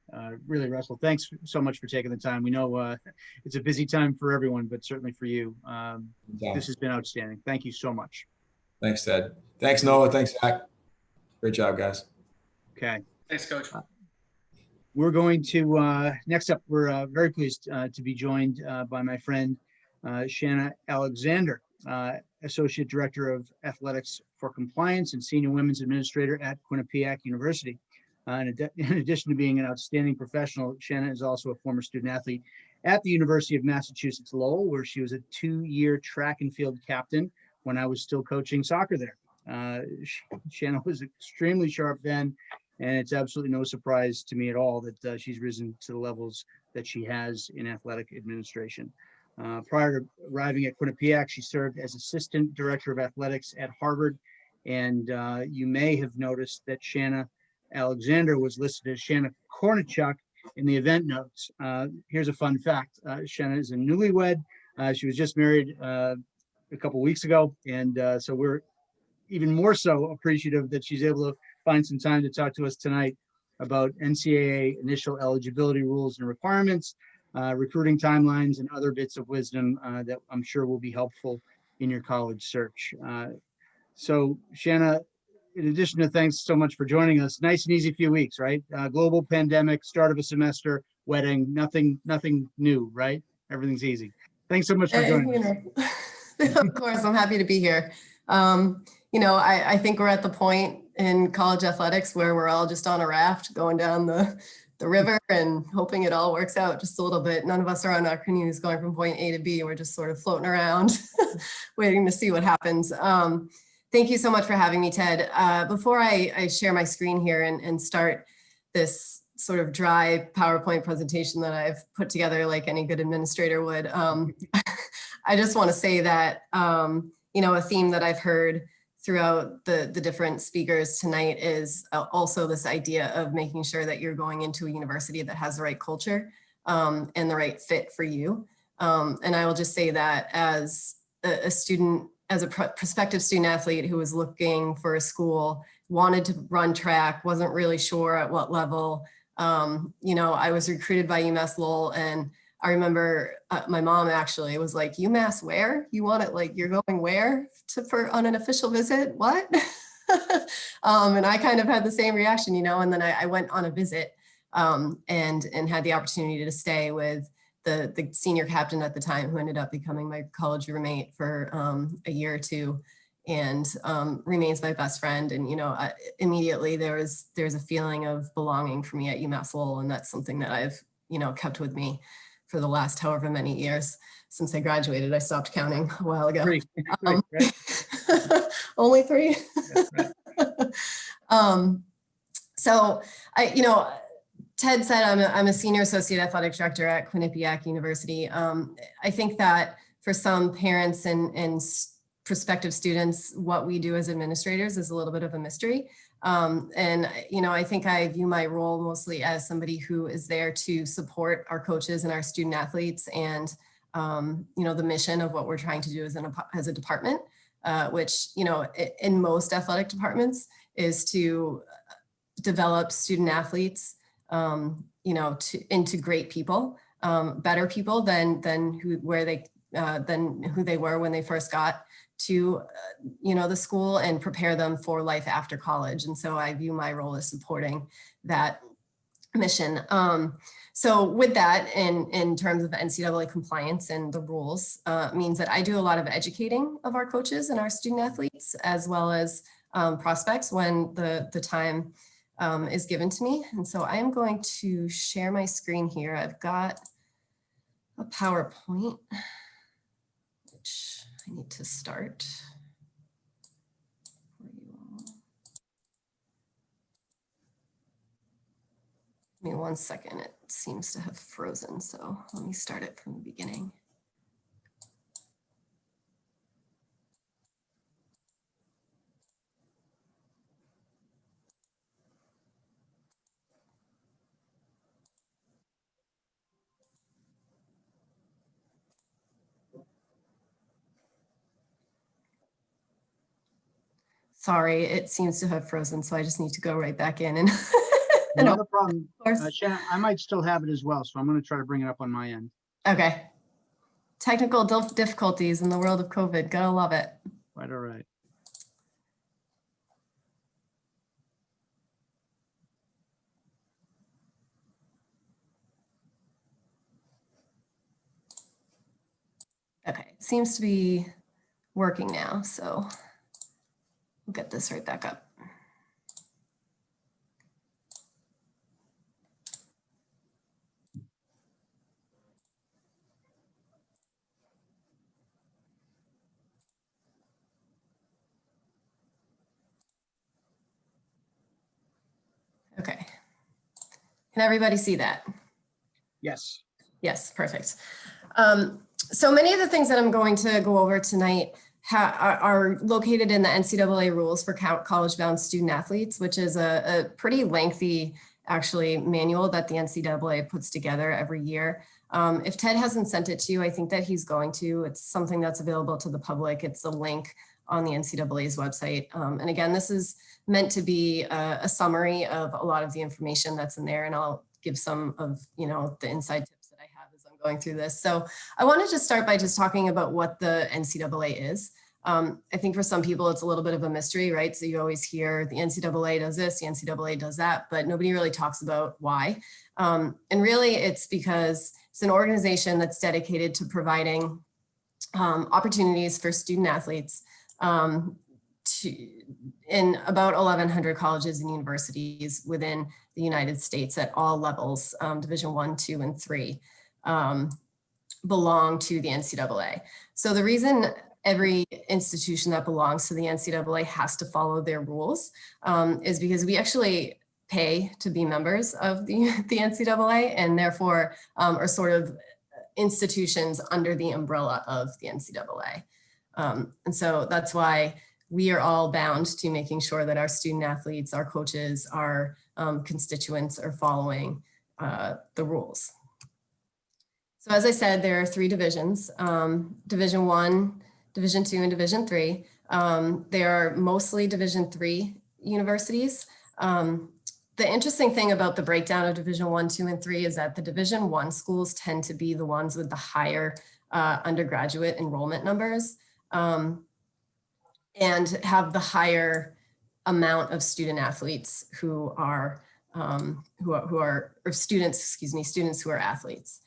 Really, Russell, thanks so much for taking the time. We know it's a busy time for everyone, but certainly for you. This has been outstanding. Thank you so much. Thanks, Ted. Thanks, Noah. Thanks, Zach. Great job, guys. Okay. Thanks, Coach. We're going to, next up, we're very pleased to be joined by my friend Shanna Alexander, Associate Director of Athletics for Compliance and Senior Women's Administrator at Quinnipiac University. In addition to being an outstanding professional, Shanna is also a former student athlete at the University of Massachusetts Lowell, where she was a 2-year track and field captain when I was still coaching soccer there. Shanna was extremely sharp then, and it's absolutely no surprise to me at all that she's risen to the levels that she has in athletic administration. Prior to arriving at Quinnipiac, she served as Assistant Director of Athletics at Harvard, and you may have noticed that Shanna Alexander was listed as Shanna Kornichuk in the event notes. Here's a fun fact. Shanna is a newlywed. She was just married a couple weeks ago, and so we're even more so appreciative that she's able to find some time to talk to us tonight about NCAA initial eligibility rules and requirements, recruiting timelines, and other bits of wisdom that I'm sure will be helpful in your college search. So Shanna, in addition to thanks so much for joining us, nice and easy few weeks, right? Global pandemic, start of a semester, wedding, nothing new, right? Everything's easy. Thanks so much for joining us. Of course, I'm happy to be here. I think we're at the point in college athletics where we're all just on a raft going down the river and hoping it all works out just a little bit. None of us are on our canoes going from point A to B. We're just sort of floating around waiting to see what happens. Thank you so much for having me, Ted. Before I share my screen here and start this sort of dry PowerPoint presentation that I've put together like any good administrator would, I just want to say that, a theme that I've heard throughout the different speakers tonight is also this idea of making sure that you're going into a university that has the right culture and the right fit for you. And I will just say that as a student, as a prospective student athlete who was looking for a school, wanted to run track, wasn't really sure at what level, I was recruited by UMass Lowell, and I remember my mom actually was like, UMass where? You want it, like, you're going where on an official visit? What? And I kind of had the same reaction, and then I went on a visit and had the opportunity to stay with the senior captain at the time, who ended up becoming my college roommate for a year or two, and remains my best friend. And, immediately there's a feeling of belonging for me at UMass Lowell. And that's something that I've, kept with me for the last however many years since I graduated. I stopped counting a while ago. Three, right? Only 3. Yeah, right. So Ted said I'm a senior associate athletic director at Quinnipiac University. I think that for some parents and prospective students, what we do as administrators is a little bit of a mystery. I think I view my role mostly as somebody who is there to support our coaches and our student athletes, and the mission of what we're trying to do as a department, which in most athletic departments is to develop student athletes into great people, better people than who they were when they first got to the school, and prepare them for life after college. And so I view my role as supporting that mission. So with that, in terms of NCAA compliance and the rules, means that I do a lot of educating of our coaches and our student athletes, as well as prospects when the time is given to me. And so I am going to share my screen here. I've got a PowerPoint, which I need to start for you all. Give me 1 second. It seems to have frozen, so let me start it from the beginning. Sorry, it seems to have frozen, so I just need to go right back in and Not a problem. Of course. Shanna, I might still have it as well, so I'm going to try to bring it up on my end. Okay. Technical difficulties in the world of COVID. Gotta love it. Quite all right. Okay, it seems to be working now, so we'll get this right back up. Okay. Can everybody see that? Yes. Yes, perfect. So many of the things that I'm going to go over tonight are located in the NCAA rules for college-bound student athletes, which is a pretty lengthy, actually, manual that the NCAA puts together every year. If Ted hasn't sent it to you, I think that he's going to. It's something that's available to the public. It's a link on the NCAA's website. And again, this is meant to be a summary of a lot of the information that's in there, and I'll give some of the inside tips that I have as I'm going through this. So I wanted to start by just talking about what the NCAA is. I think for some people it's a little bit of a mystery, right? So you always hear the NCAA does this, the NCAA does that, but nobody really talks about why. And really it's because it's an organization that's dedicated to providing opportunities for student athletes in about 1,100 colleges and universities within the United States at all levels, Division 1, 2, and 3, belong to the NCAA. So the reason every institution that belongs to the NCAA has to follow their rules is because we actually pay to be members of the NCAA, and therefore are sort of institutions under the umbrella of the NCAA. And so that's why we are all bound to making sure that our student athletes, our coaches, our constituents are following the rules. So as I said, there are 3 divisions, Division 1, Division 2, and Division 3. They are mostly Division 3 universities. The interesting thing about the breakdown of Division 1, 2, and 3 is that the Division 1 schools tend to be the ones with the higher undergraduate enrollment numbers, and have the higher amount of student athletes who are students who are athletes.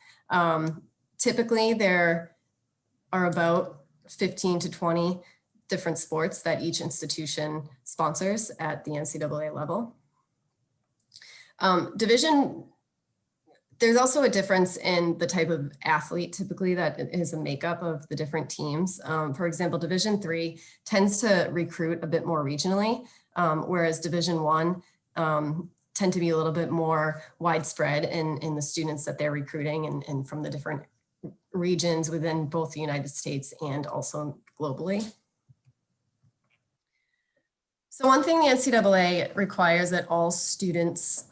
Typically, there are about 15 to 20 different sports that each institution sponsors at the NCAA level. There's also a difference in the type of athlete typically that is a makeup of the different teams. For example, Division 3 tends to recruit a bit more regionally, whereas Division 1 tend to be a little bit more widespread in the students that they're recruiting and from the different regions within both the United States and also globally. So one thing the NCAA requires that all students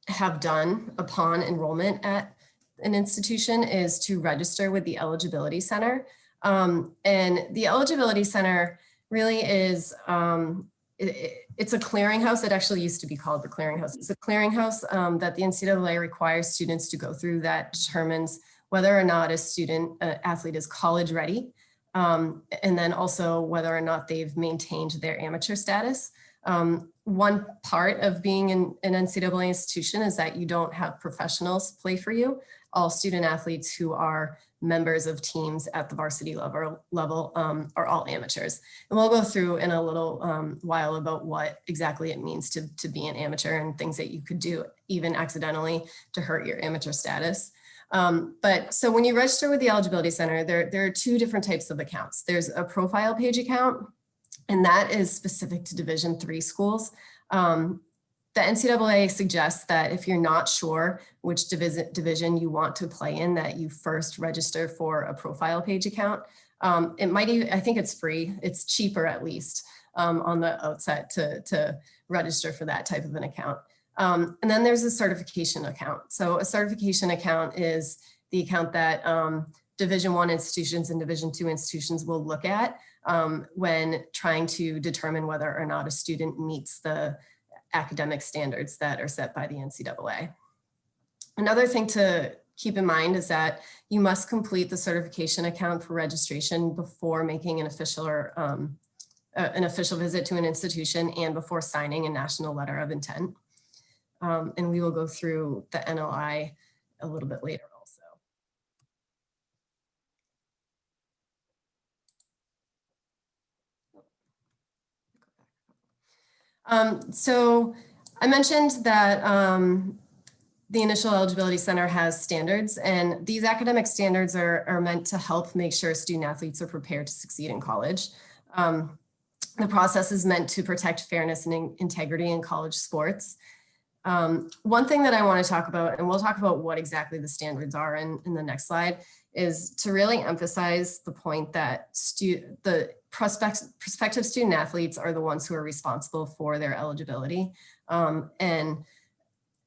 have done upon enrollment at an institution is to register with the Eligibility Center. And the Eligibility Center really is, it's a clearinghouse. It actually used to be called the clearinghouse. It's a clearinghouse that the NCAA requires students to go through that determines whether or not a student athlete is college ready. And then also whether or not they've maintained their amateur status. One part of being an NCAA institution is that you don't have professionals play for you. All student athletes who are members of teams at the varsity level are all amateurs. And we'll go through in a little while about what exactly it means to be an amateur and things that you could do even accidentally to hurt your amateur status. But so when you register with the Eligibility Center, there are 2 different types of accounts. There's a profile page account, and that is specific to Division 3 schools. The NCAA suggests that if you're not sure which division you want to play in, that you first register for a profile page account. It might even, I think it's free. It's cheaper at least on the outset to register for that type of an account. And then there's a certification account. So a certification account is the account that Division 1 institutions and Division 2 institutions will look at when trying to determine whether or not a student meets the academic standards that are set by the NCAA. Another thing to keep in mind is that you must complete the certification account for registration before making an official visit to an institution and before signing a national letter of intent. And we will go through the NLI a little bit later also. So I mentioned that the Initial Eligibility Center has standards, and these academic standards are meant to help make sure student athletes are prepared to succeed in college. The process is meant to protect fairness and integrity in college sports. One thing that I want to talk about, and we'll talk about what exactly the standards are in the next slide, is to really emphasize the point that the prospective student athletes are the ones who are responsible for their eligibility. And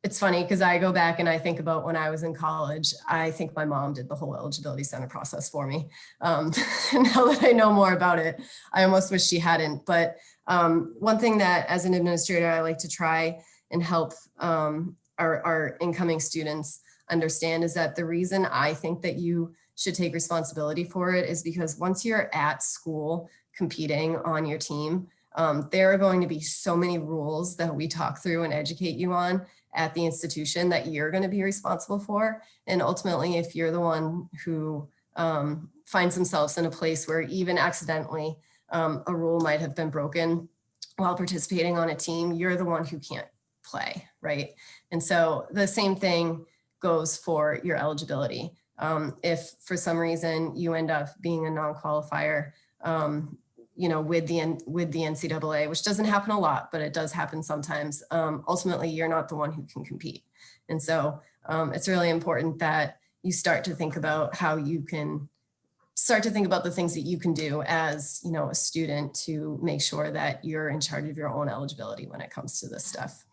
it's funny because I go back and I think about when I was in college, I think my mom did the whole eligibility center process for me. Now that I know more about it, I almost wish she hadn't. But one thing that as an administrator, I like to try and help our incoming students understand is that the reason I think that you should take responsibility for it is because once you're at school competing on your team, there are going to be so many rules that we talk through and educate you on at the institution that you're going to be responsible for. And ultimately, if you're the one who finds themselves in a place where even accidentally a rule might have been broken while participating on a team, you're the one who can't play, right? And so the same thing goes for your eligibility. If for some reason you end up being a non-qualifier, with the NCAA, which doesn't happen a lot, but it does happen sometimes. Ultimately, you're not the one who can compete. And so it's really important that you start to think about how you can start to think about the things that you can do as, a student to make sure that you're in charge of your own eligibility when it comes to this stuff.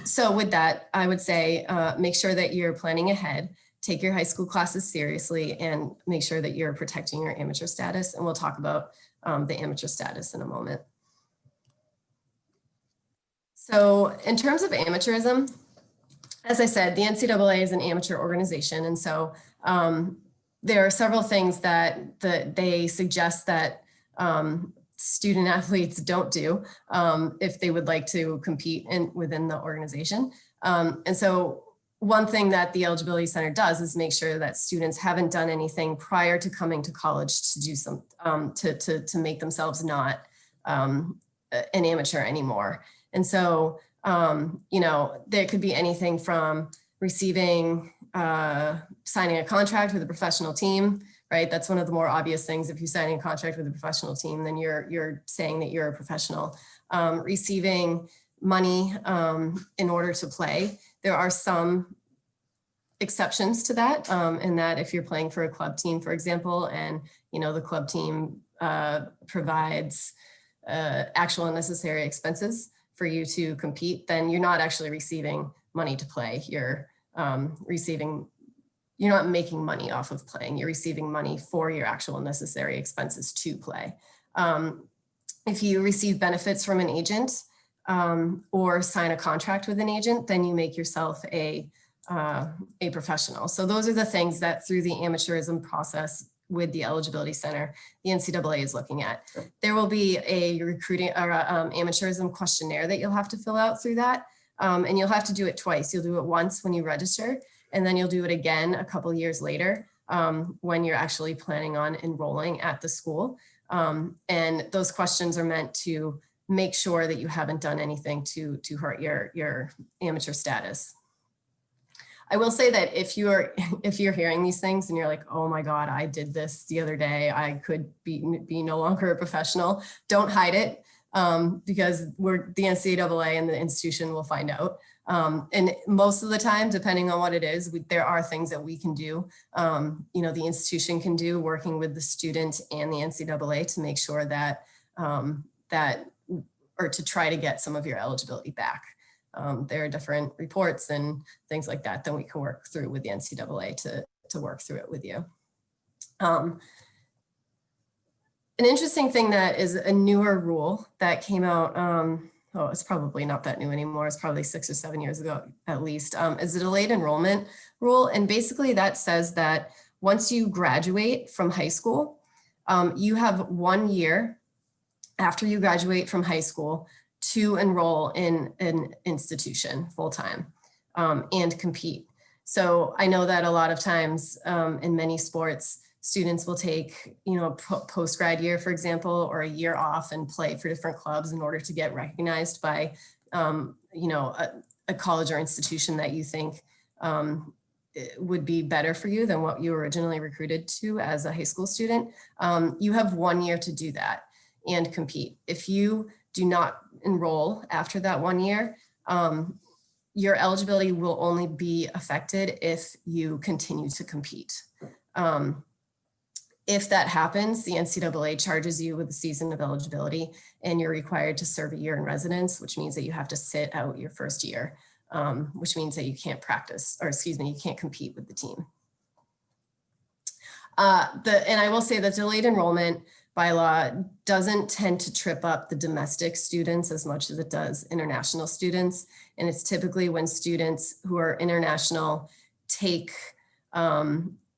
So with that, I would say, make sure that you're planning ahead. Take your high school classes seriously and make sure that you're protecting your amateur status. And we'll talk about the amateur status in a moment. So in terms of amateurism, as I said, the NCAA is an amateur organization. And so there are several things that they suggest that student athletes don't do if they would like to compete within the organization. And so one thing that the Eligibility Center does is make sure that students haven't done anything prior to coming to college to do some to make themselves not an amateur anymore. And so there could be anything from receiving signing a contract with a professional team, right? That's one of the more obvious things. If you're signing a contract with a professional team, then you're saying that you're a professional. Receiving money in order to play. There are some exceptions to that, in that if you're playing for a club team, for example, and the club team provides actual and necessary expenses for you to compete, then you're not actually receiving money to play. You're not making money off of playing. You're receiving money for your actual and necessary expenses to play. If you receive benefits from an agent, or sign a contract with an agent, then you make yourself a professional. So those are the things that through the amateurism process with the Eligibility Center, the NCAA is looking at. There will be a recruiting or amateurism questionnaire that you'll have to fill out through that. And you'll have to do it twice. You'll do it once when you register, and then you'll do it again a couple years later when you're actually planning on enrolling at the school. And those questions are meant to make sure that you haven't done anything to hurt your amateur status. I will say that if you're hearing these things and you're like, oh my God, I did this the other day, I could be no longer a professional, don't hide it, because the NCAA and the institution will find out. And most of the time, depending on what it is, there are things that we can do, the institution can do, working with the student and the NCAA to make sure that or to try to get some of your eligibility back. There are different reports and things like that we can work through with the NCAA to work through it with you. An interesting thing that is a newer rule that came out, it's probably not that new anymore, it's probably 6 or 7 years ago at least, is the delayed enrollment rule. And basically that says that once you graduate from high school, you have 1 year after you graduate from high school to enroll in an institution full-time and compete. So I know that a lot of times in many sports, students will take, a post-grad year, for example, or a year off and play for different clubs in order to get recognized by, a college or institution that you think would be better for you than what you were originally recruited to as a high school student. You have 1 year to do that and compete. If you do not enroll after that 1 year, your eligibility will only be affected if you continue to compete. If that happens, the NCAA charges you with a season of eligibility and you're required to serve a year in residence, which means that you have to sit out your first year, which means that you can't you can't compete with the team. And I will say that delayed enrollment bylaw doesn't tend to trip up the domestic students as much as it does international students. And it's typically when students who are international take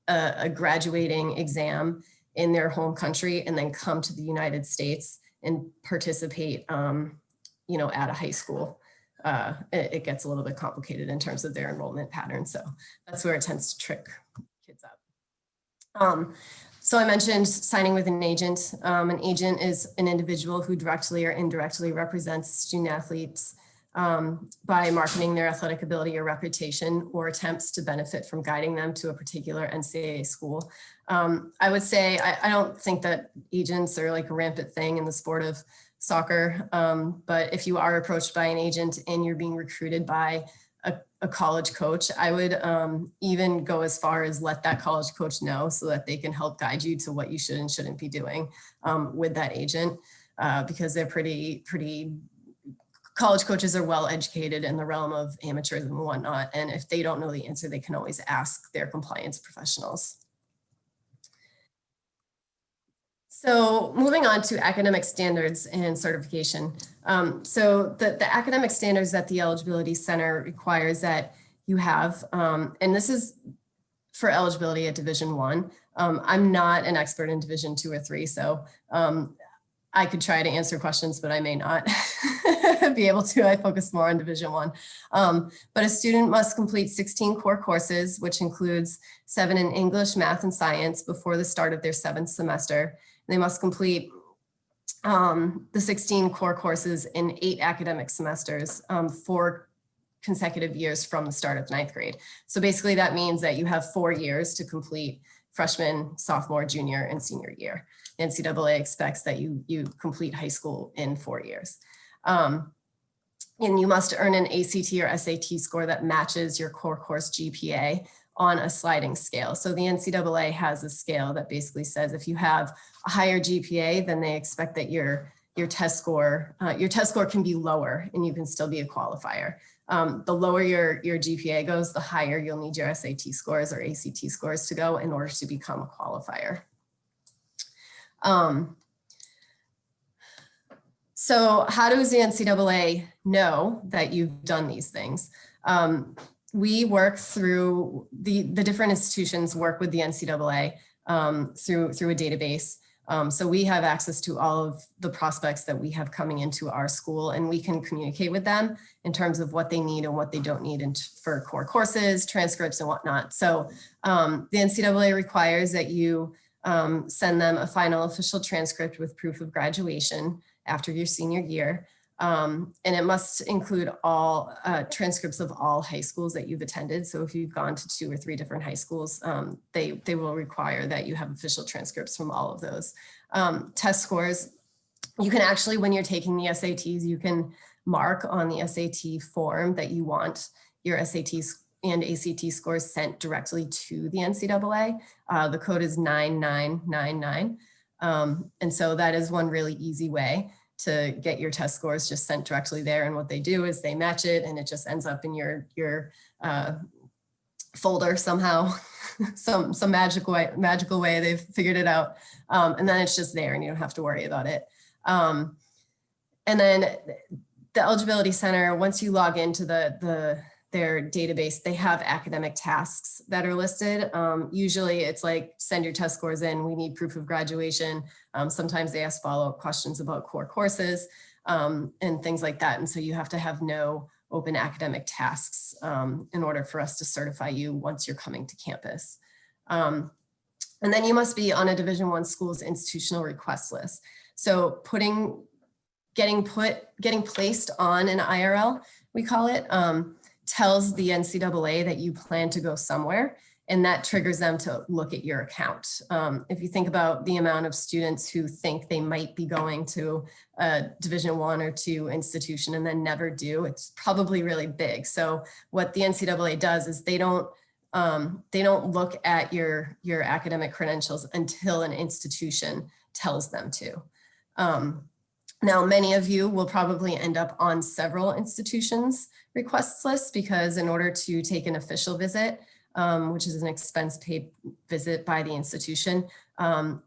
a graduating exam in their home country and then come to the United States and participate, at a high school. It gets a little bit complicated in terms of their enrollment pattern. So that's where it tends to trick kids up. So I mentioned signing with an agent. An agent is an individual who directly or indirectly represents student athletes by marketing their athletic ability or reputation, or attempts to benefit from guiding them to a particular NCAA school. I would say, I don't think that agents are like a rampant thing in the sport of soccer, but if you are approached by an agent and you're being recruited by a college coach, I would even go as far as let that college coach know so that they can help guide you to what you should and shouldn't be doing with that agent, because they're pretty college coaches are well educated in the realm of amateurism and whatnot. And if they don't know the answer, they can always ask their compliance professionals. So moving on to academic standards and certification. So the academic standards that the Eligibility Center requires that you have, and this is for eligibility at Division I. I'm not an expert in Division II or III, so I could try to answer questions, but I may not be able to. I focus more on Division I. But a student must complete 16 core courses, which includes 7 in English, math, and science before the start of their 7th semester. They must complete the 16 core courses in 8 academic semesters, 4 consecutive years from the start of 9th grade. So basically that means that you have 4 years to complete freshman, sophomore, junior, and senior year. The NCAA expects that you complete high school in 4 years. And you must earn an ACT or SAT score that matches your core course GPA on a sliding scale. So the NCAA has a scale that basically says if you have a higher GPA, then they expect that your test score can be lower and you can still be a qualifier. The lower your GPA goes, the higher you'll need your SAT scores or ACT scores to go in order to become a qualifier. So how does the NCAA know that you've done these things? We work through the different institutions work with the NCAA through a database. So we have access to all of the prospects that we have coming into our school, and we can communicate with them in terms of what they need and what they don't need for core courses, transcripts, and whatnot. So the NCAA requires that you send them a final official transcript with proof of graduation after your senior year. And it must include all transcripts of all high schools that you've attended. So if you've gone to 2 or 3 different high schools, they will require that you have official transcripts from all of those. Test scores, you can actually, when you're taking the SATs, you can mark on the SAT form that you want your SATs and ACT scores sent directly to the NCAA. The code is 9999. And so that is one really easy way to get your test scores just sent directly there. And what they do is they match it and it just ends up in your folder somehow, some magical way they've figured it out. And then it's just there and you don't have to worry about it. And then the Eligibility Center, once you log into their database, they have academic tasks that are listed. Usually it's like, send your test scores in, we need proof of graduation. Sometimes they ask follow-up questions about core courses and things like that. And so you have to know open academic tasks in order for us to certify you once you're coming to campus. And then you must be on a Division I school's institutional request list. So getting placed on an IRL, we call it, tells the NCAA that you plan to go somewhere, and that triggers them to look at your account. If you think about the amount of students who think they might be going to a Division I or II institution and then never do, it's probably really big. So what the NCAA does is they don't look at your academic credentials until an institution tells them to. Now, many of you will probably end up on several institutions' request lists, because in order to take an official visit, which is an expense paid visit by the institution,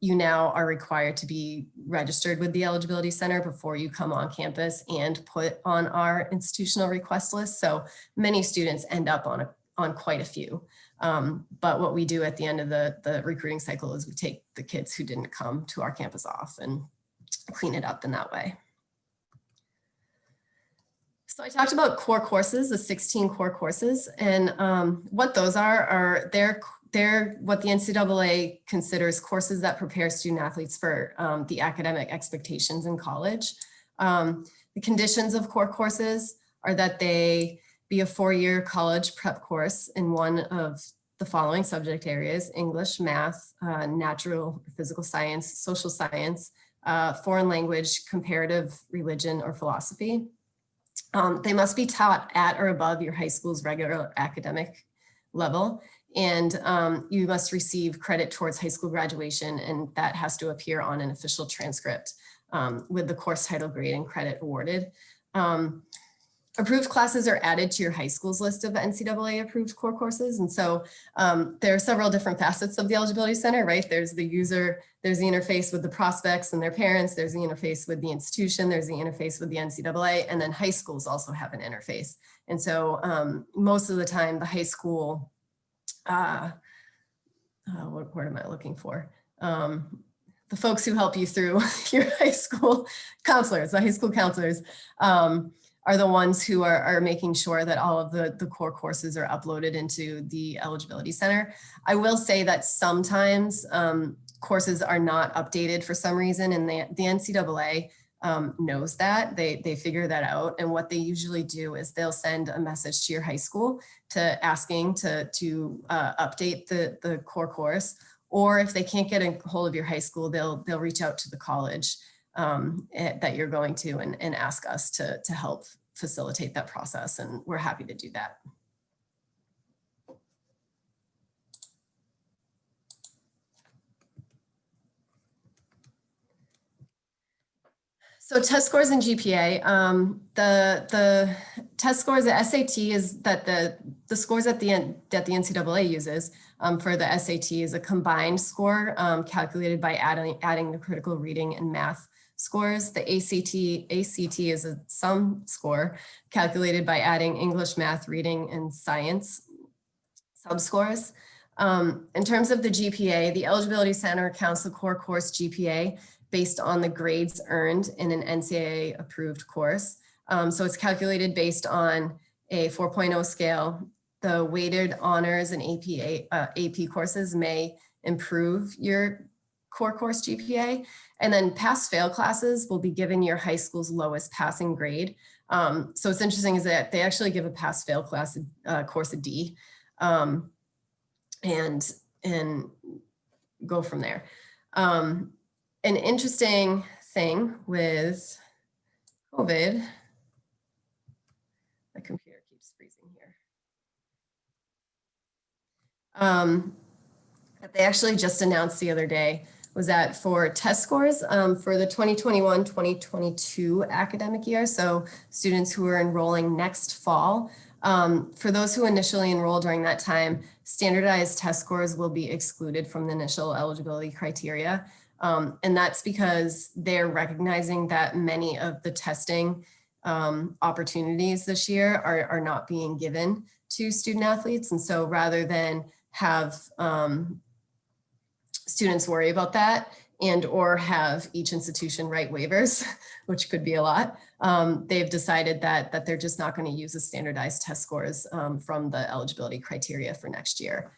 you now are required to be registered with the Eligibility Center before you come on campus and put on our institutional request list. So many students end up on quite a few. But what we do at the end of the recruiting cycle is we take the kids who didn't come to our campus off and clean it up in that way. So I talked about core courses, the 16 core courses, and what those are they're what the NCAA considers courses that prepare student athletes for the academic expectations in college. The conditions of core courses are that they be a 4-year college prep course in one of the following subject areas: English, math, natural, physical science, social science, foreign language, comparative religion, or philosophy. They must be taught at or above your high school's regular academic level, and you must receive credit towards high school graduation, and that has to appear on an official transcript with the course title, grade, and credit awarded. Approved classes are added to your high school's list of NCAA approved core courses. And so there are several different facets of the Eligibility Center, right? There's the user, there's the interface with the prospects and their parents, there's the interface with the institution, there's the interface with the NCAA, and then high schools also have an interface. And so most of the time, the high school, what word am I looking for? The folks who help you through your high school counselors, the high school counselors, are the ones who are making sure that all of the core courses are uploaded into the Eligibility Center. I will say that sometimes courses are not updated for some reason, and the NCAA knows that. They figure that out, and what they usually do is they'll send a message to your high school asking to update the core course, or if they can't get a hold of your high school, they'll reach out to the college that you're going to and ask us to help facilitate that process, and we're happy to do that. So test scores and GPA, the test scores, the SAT is that the scores that the NCAA uses for the SAT is a combined score calculated by adding the critical reading and math scores. The ACT is a sum score calculated by adding English, math, reading, and science subscores. In terms of the GPA, the Eligibility Center counts the core course GPA based on the grades earned in an NCAA approved course. So it's calculated based on a 4.0 scale. The weighted honors and AP courses may improve your core course GPA. And then pass-fail classes will be given your high school's lowest passing grade. So what's interesting is that they actually give a pass-fail class course a D, and go from there. An interesting thing with COVID, my computer keeps freezing here. That they actually just announced the other day was that for test scores for the 2021-2022 academic year, so students who are enrolling next fall, for those who initially enroll during that time, standardized test scores will be excluded from the initial eligibility criteria. And that's because they're recognizing that many of the testing opportunities this year are not being given to student athletes. And so rather than have students worry about that, and or have each institution write waivers, which could be a lot. They've decided that they're just not going to use the standardized test scores from the eligibility criteria for next year.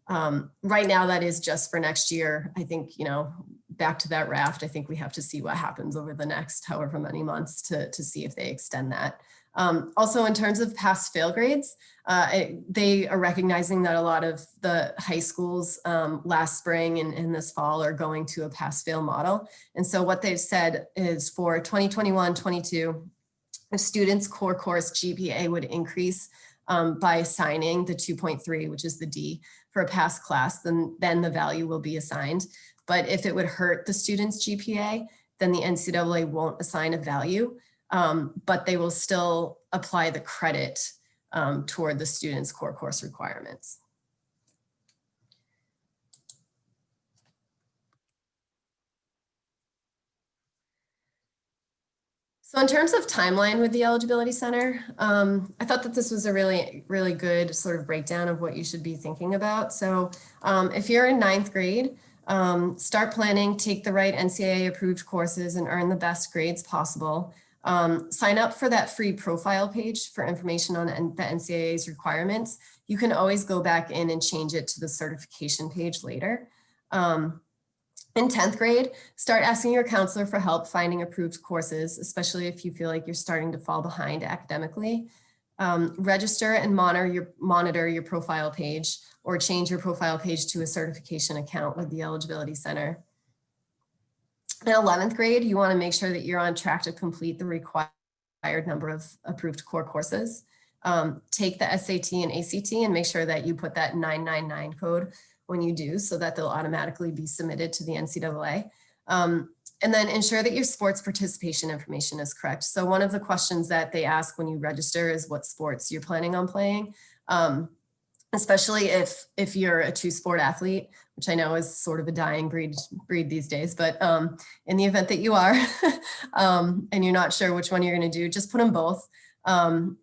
Right now, that is just for next year. I think, you know, back to that raft, I think we have to see what happens over the next however many months to see if they extend that. Also, in terms of pass fail grades, they are recognizing that a lot of the high schools last spring and this fall are going to a pass fail model. And so what they've said is for 2021-22, if students' core course GPA would increase by assigning the 2.3, which is the D, for a pass class, then the value will be assigned. But if it would hurt the student's GPA, then the NCAA won't assign a value, but they will still apply the credit toward the student's core course requirements. So in terms of timeline with the Eligibility Center, I thought that this was a really, really good sort of breakdown of what you should be thinking about. So if you're in 9th grade, start planning, take the right NCAA approved courses and earn the best grades possible. Sign up for that free profile page for information on the NCAA's requirements. You can always go back in and change it to the certification page later. In 10th grade, start asking your counselor for help finding approved courses, especially if you feel like you're starting to fall behind academically. Register and monitor your profile page or change your profile page to a certification account with the Eligibility Center. In 11th grade, you want to make sure that you're on track to complete the required number of approved core courses. Take the SAT and ACT and make sure that you put that 999 code when you do, so that they'll automatically be submitted to the NCAA. And then ensure that your sports participation information is correct. So one of the questions that they ask when you register is what sports you're planning on playing, especially if you're a 2-sport athlete, which I know is sort of a dying breed these days. But in the event that you are, and you're not sure which one you're going to do, just put them both. And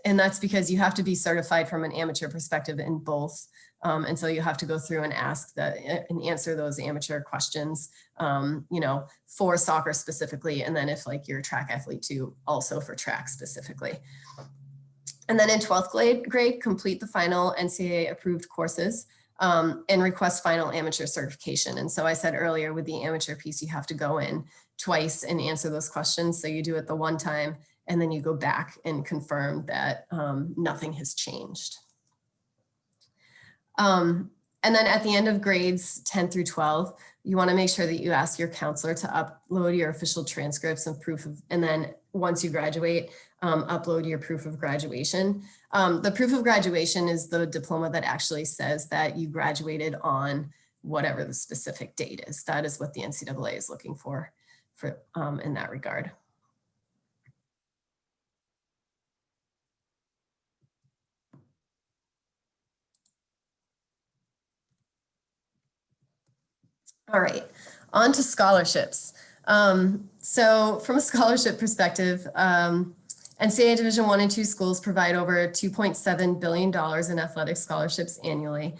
that's because you have to be certified from an amateur perspective in both. And so you have to go through and ask and answer those amateur questions, you know, for soccer specifically. And then if like you're a track athlete too, also for track specifically. And then in 12th grade, complete the final NCAA approved courses and request final amateur certification. And so I said earlier with the amateur piece, you have to go in twice and answer those questions. So you do it the one time and then you go back and confirm that nothing has changed. And then at the end of grades 10 through 12, you want to make sure that you ask your counselor to upload your official transcripts and proof of, and then once you graduate, upload your proof of graduation. The proof of graduation is the diploma that actually says that you graduated on whatever the specific date is. That is what the NCAA is looking for in that regard. All right, on to scholarships. So from a scholarship perspective, NCAA Division I and II schools provide over $2.7 billion in athletic scholarships annually.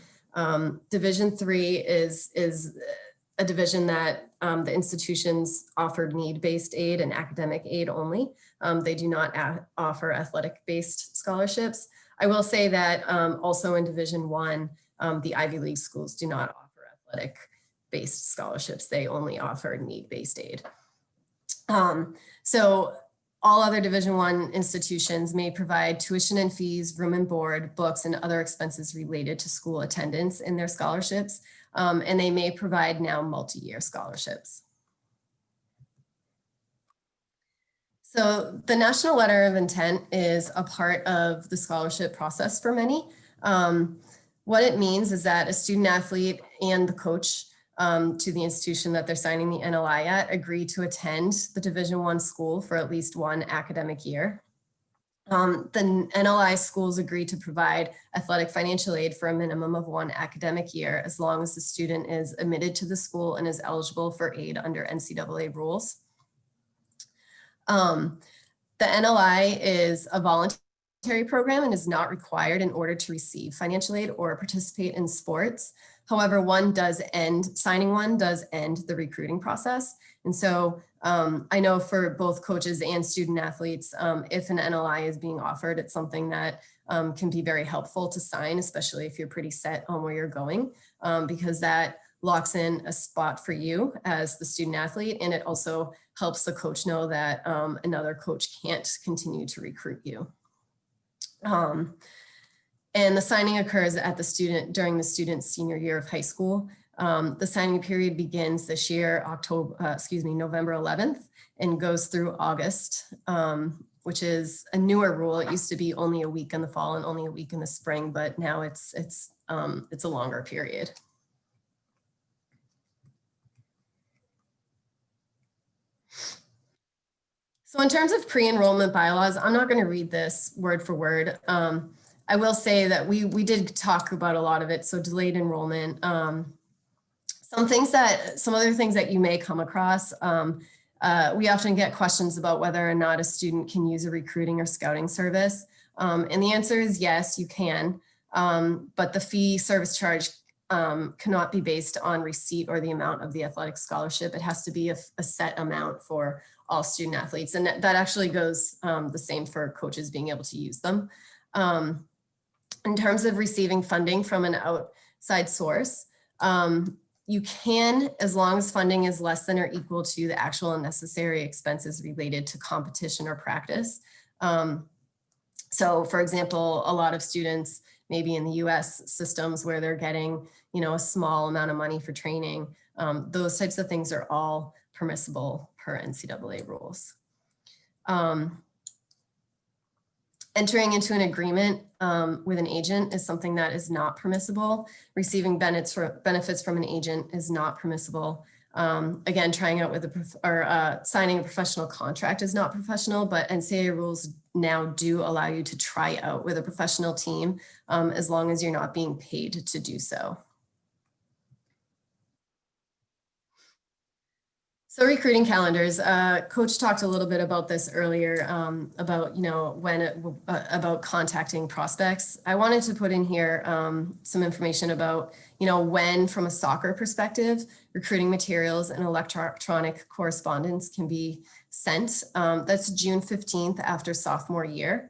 Division III is a division that the institutions offer need-based aid and academic aid only. They do not offer athletic-based scholarships. I will say that also in Division I, the Ivy League schools do not offer athletic-based scholarships. They only offer need-based aid. So all other Division I institutions may provide tuition and fees, room and board, books, and other expenses related to school attendance in their scholarships. And they may provide now multi-year scholarships. So the National Letter of Intent is a part of the scholarship process for many. What it means is that a student athlete and the coach to the institution that they're signing the NLI at agree to attend the Division I school for at least one academic year. The NLI schools agree to provide athletic financial aid for a minimum of one academic year, as long as the student is admitted to the school and is eligible for aid under NCAA rules. The NLI is a voluntary program and is not required in order to receive financial aid or participate in sports. However, signing one does end the recruiting process. And so I know for both coaches and student athletes, if an NLI is being offered, it's something that can be very helpful to sign, especially if you're pretty set on where you're going, because that locks in a spot for you as the student athlete. And it also helps the coach know that another coach can't continue to recruit you. And the signing occurs during the student's senior year of high school. The signing period begins this year, November 11th, and goes through August, which is a newer rule. It used to be only a week in the fall and only a week in the spring, but now it's a longer period. So in terms of pre-enrollment bylaws, I'm not going to read this word for word. I will say that we did talk about a lot of it. So delayed enrollment, some other things that you may come across. We often get questions about whether or not a student can use a recruiting or scouting service. And the answer is yes, you can. But the fee service charge cannot be based on receipt or the amount of the athletic scholarship. It has to be a set amount for all student athletes. And that actually goes the same for coaches being able to use them. In terms of receiving funding from an outside source, you can, as long as funding is less than or equal to the actual and necessary expenses related to competition or practice. So for example, a lot of students, maybe in the US systems where they're getting, a small amount of money for training, those types of things are all permissible per NCAA rules. Entering into an agreement with an agent is something that is not permissible. Receiving benefits from an agent is not permissible. Again, trying out with signing a professional contract is not professional, but NCAA rules now do allow you to try out with a professional team as long as you're not being paid to do so. So recruiting calendars, Coach talked a little bit about this earlier about, about contacting prospects. I wanted to put in here some information about, when from a soccer perspective, recruiting materials and electronic correspondence can be sent. That's June 15th after sophomore year.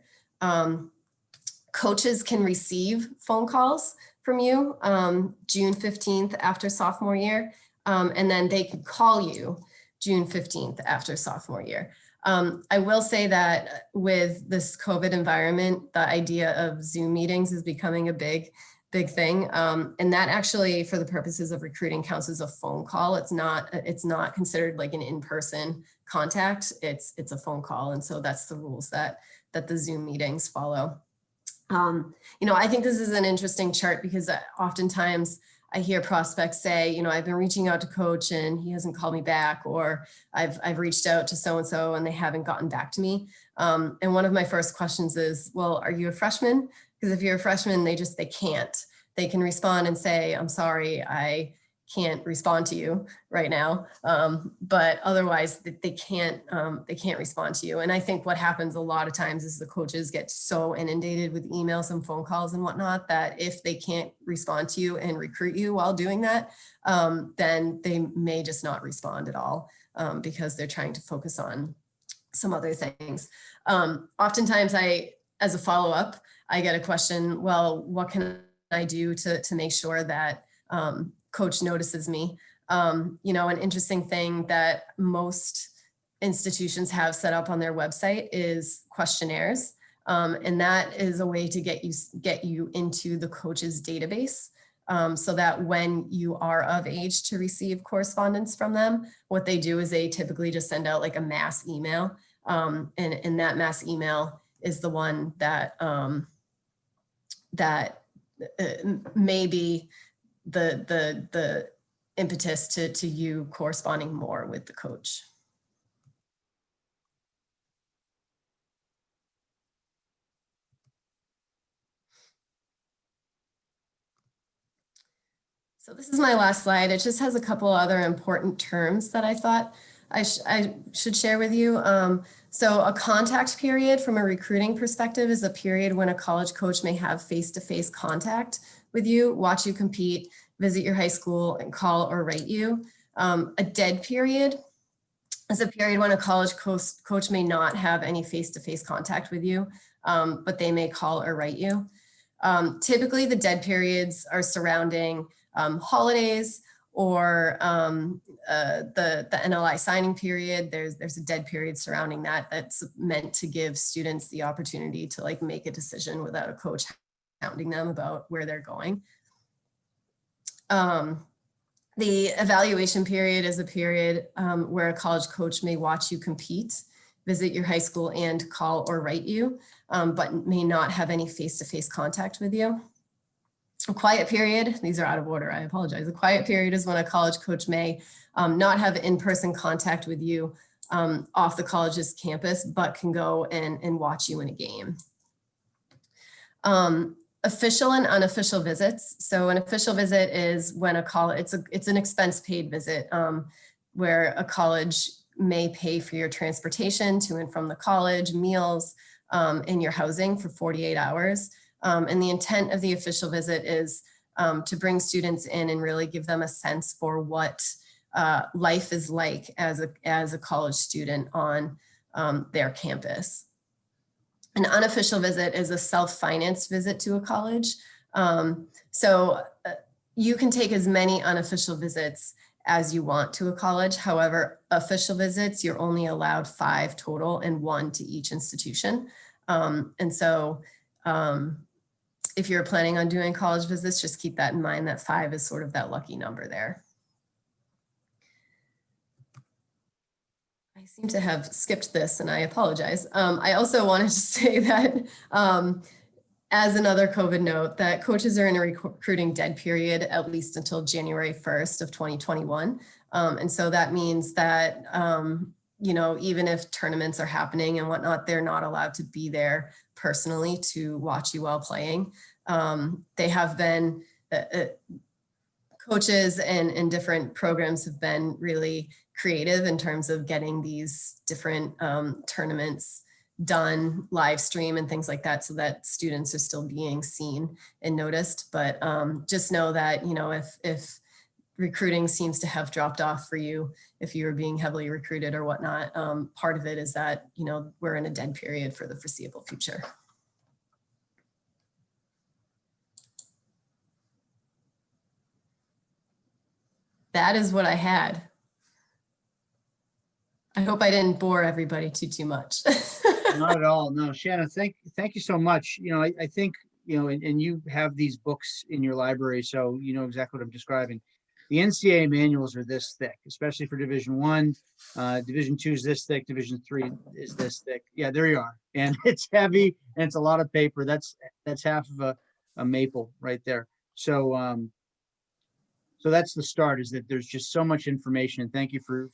Coaches can receive phone calls from you June 15th after sophomore year, and then they can call you June 15th after sophomore year. I will say that with this COVID environment, the idea of Zoom meetings is becoming a big thing. And that actually, for the purposes of recruiting, counts as a phone call. It's not considered like an in-person contact. It's a phone call. And so that's the rules that the Zoom meetings follow. I think this is an interesting chart because oftentimes I hear prospects say, I've been reaching out to coach and he hasn't called me back, or I've reached out to so-and-so and they haven't gotten back to me. And one of my first questions is, well, are you a freshman? Because if you're a freshman, they can't. They can respond and say, I'm sorry, I can't respond to you right now. But otherwise they can't respond to you. And I think what happens a lot of times is the coaches get so inundated with emails and phone calls and whatnot, that if they can't respond to you and recruit you while doing that, then they may just not respond at all because they're trying to focus on some other things. Oftentimes as a follow-up, I get a question, well, what can I do to make sure that coach notices me? An interesting thing that most institutions have set up on their website is questionnaires. And that is a way to get you into the coach's database so that when you are of age to receive correspondence from them, what they do is they typically just send out like a mass email. And that mass email is the one that may be the impetus to you corresponding more with the coach. So this is my last slide. It just has a couple other important terms that I thought I should share with you. So a contact period from a recruiting perspective is a period when a college coach may have face-to-face contact with you, watch you compete, visit your high school, and call or write you. A dead period is a period when a college coach may not have any face-to-face contact with you, but they may call or write you. Typically, the dead periods are surrounding holidays or the NLI signing period. There's a dead period surrounding that that's meant to give students the opportunity to like make a decision without a coach hounding them about where they're going. The evaluation period is a period where a college coach may watch you compete, visit your high school, and call or write you, but may not have any face-to-face contact with you. A quiet period, these are out of order, I apologize. A quiet period is when a college coach may not have in-person contact with you off the college's campus, but can go and watch you in a game. Official and unofficial visits. So an official visit is when a college, it's an expense paid visit where a college may pay for your transportation to and from the college, meals, and your housing for 48 hours. And the intent of the official visit is to bring students in and really give them a sense for what life is like as a college student on their campus. An unofficial visit is a self-financed visit to a college. So you can take as many unofficial visits as you want to a college. However, official visits, you're only allowed 5 total and 1 to each institution. And so if you're planning on doing college visits, just keep that in mind, that 5 is sort of that lucky number there. I seem to have skipped this and I apologize. I also wanted to say that as another COVID note, that coaches are in a recruiting dead period at least until January 1st of 2021. And so that means that, you know, even if tournaments are happening and whatnot, they're not allowed to be there personally to watch you while playing. They have been, coaches and different programs have been really creative in terms of getting these different tournaments done live stream and things like that, so that students are still being seen and noticed. But just know that, you know, if recruiting seems to have dropped off for you, if you were being heavily recruited or whatnot, part of it is that, you know, we're in a dead period for the foreseeable future. That is what I had. I hope I didn't bore everybody too much. Not at all. No, Shannon, thank you so much. You know, I think, you know, and you have these books in your library, so you know exactly what I'm describing. The NCAA manuals are this thick, especially for Division I. Division II is this thick. Division III is this thick. Yeah, there you are. And it's heavy and it's a lot of paper. That's half of a maple right there. So so that's the start, is that there's just so much information. And thank you for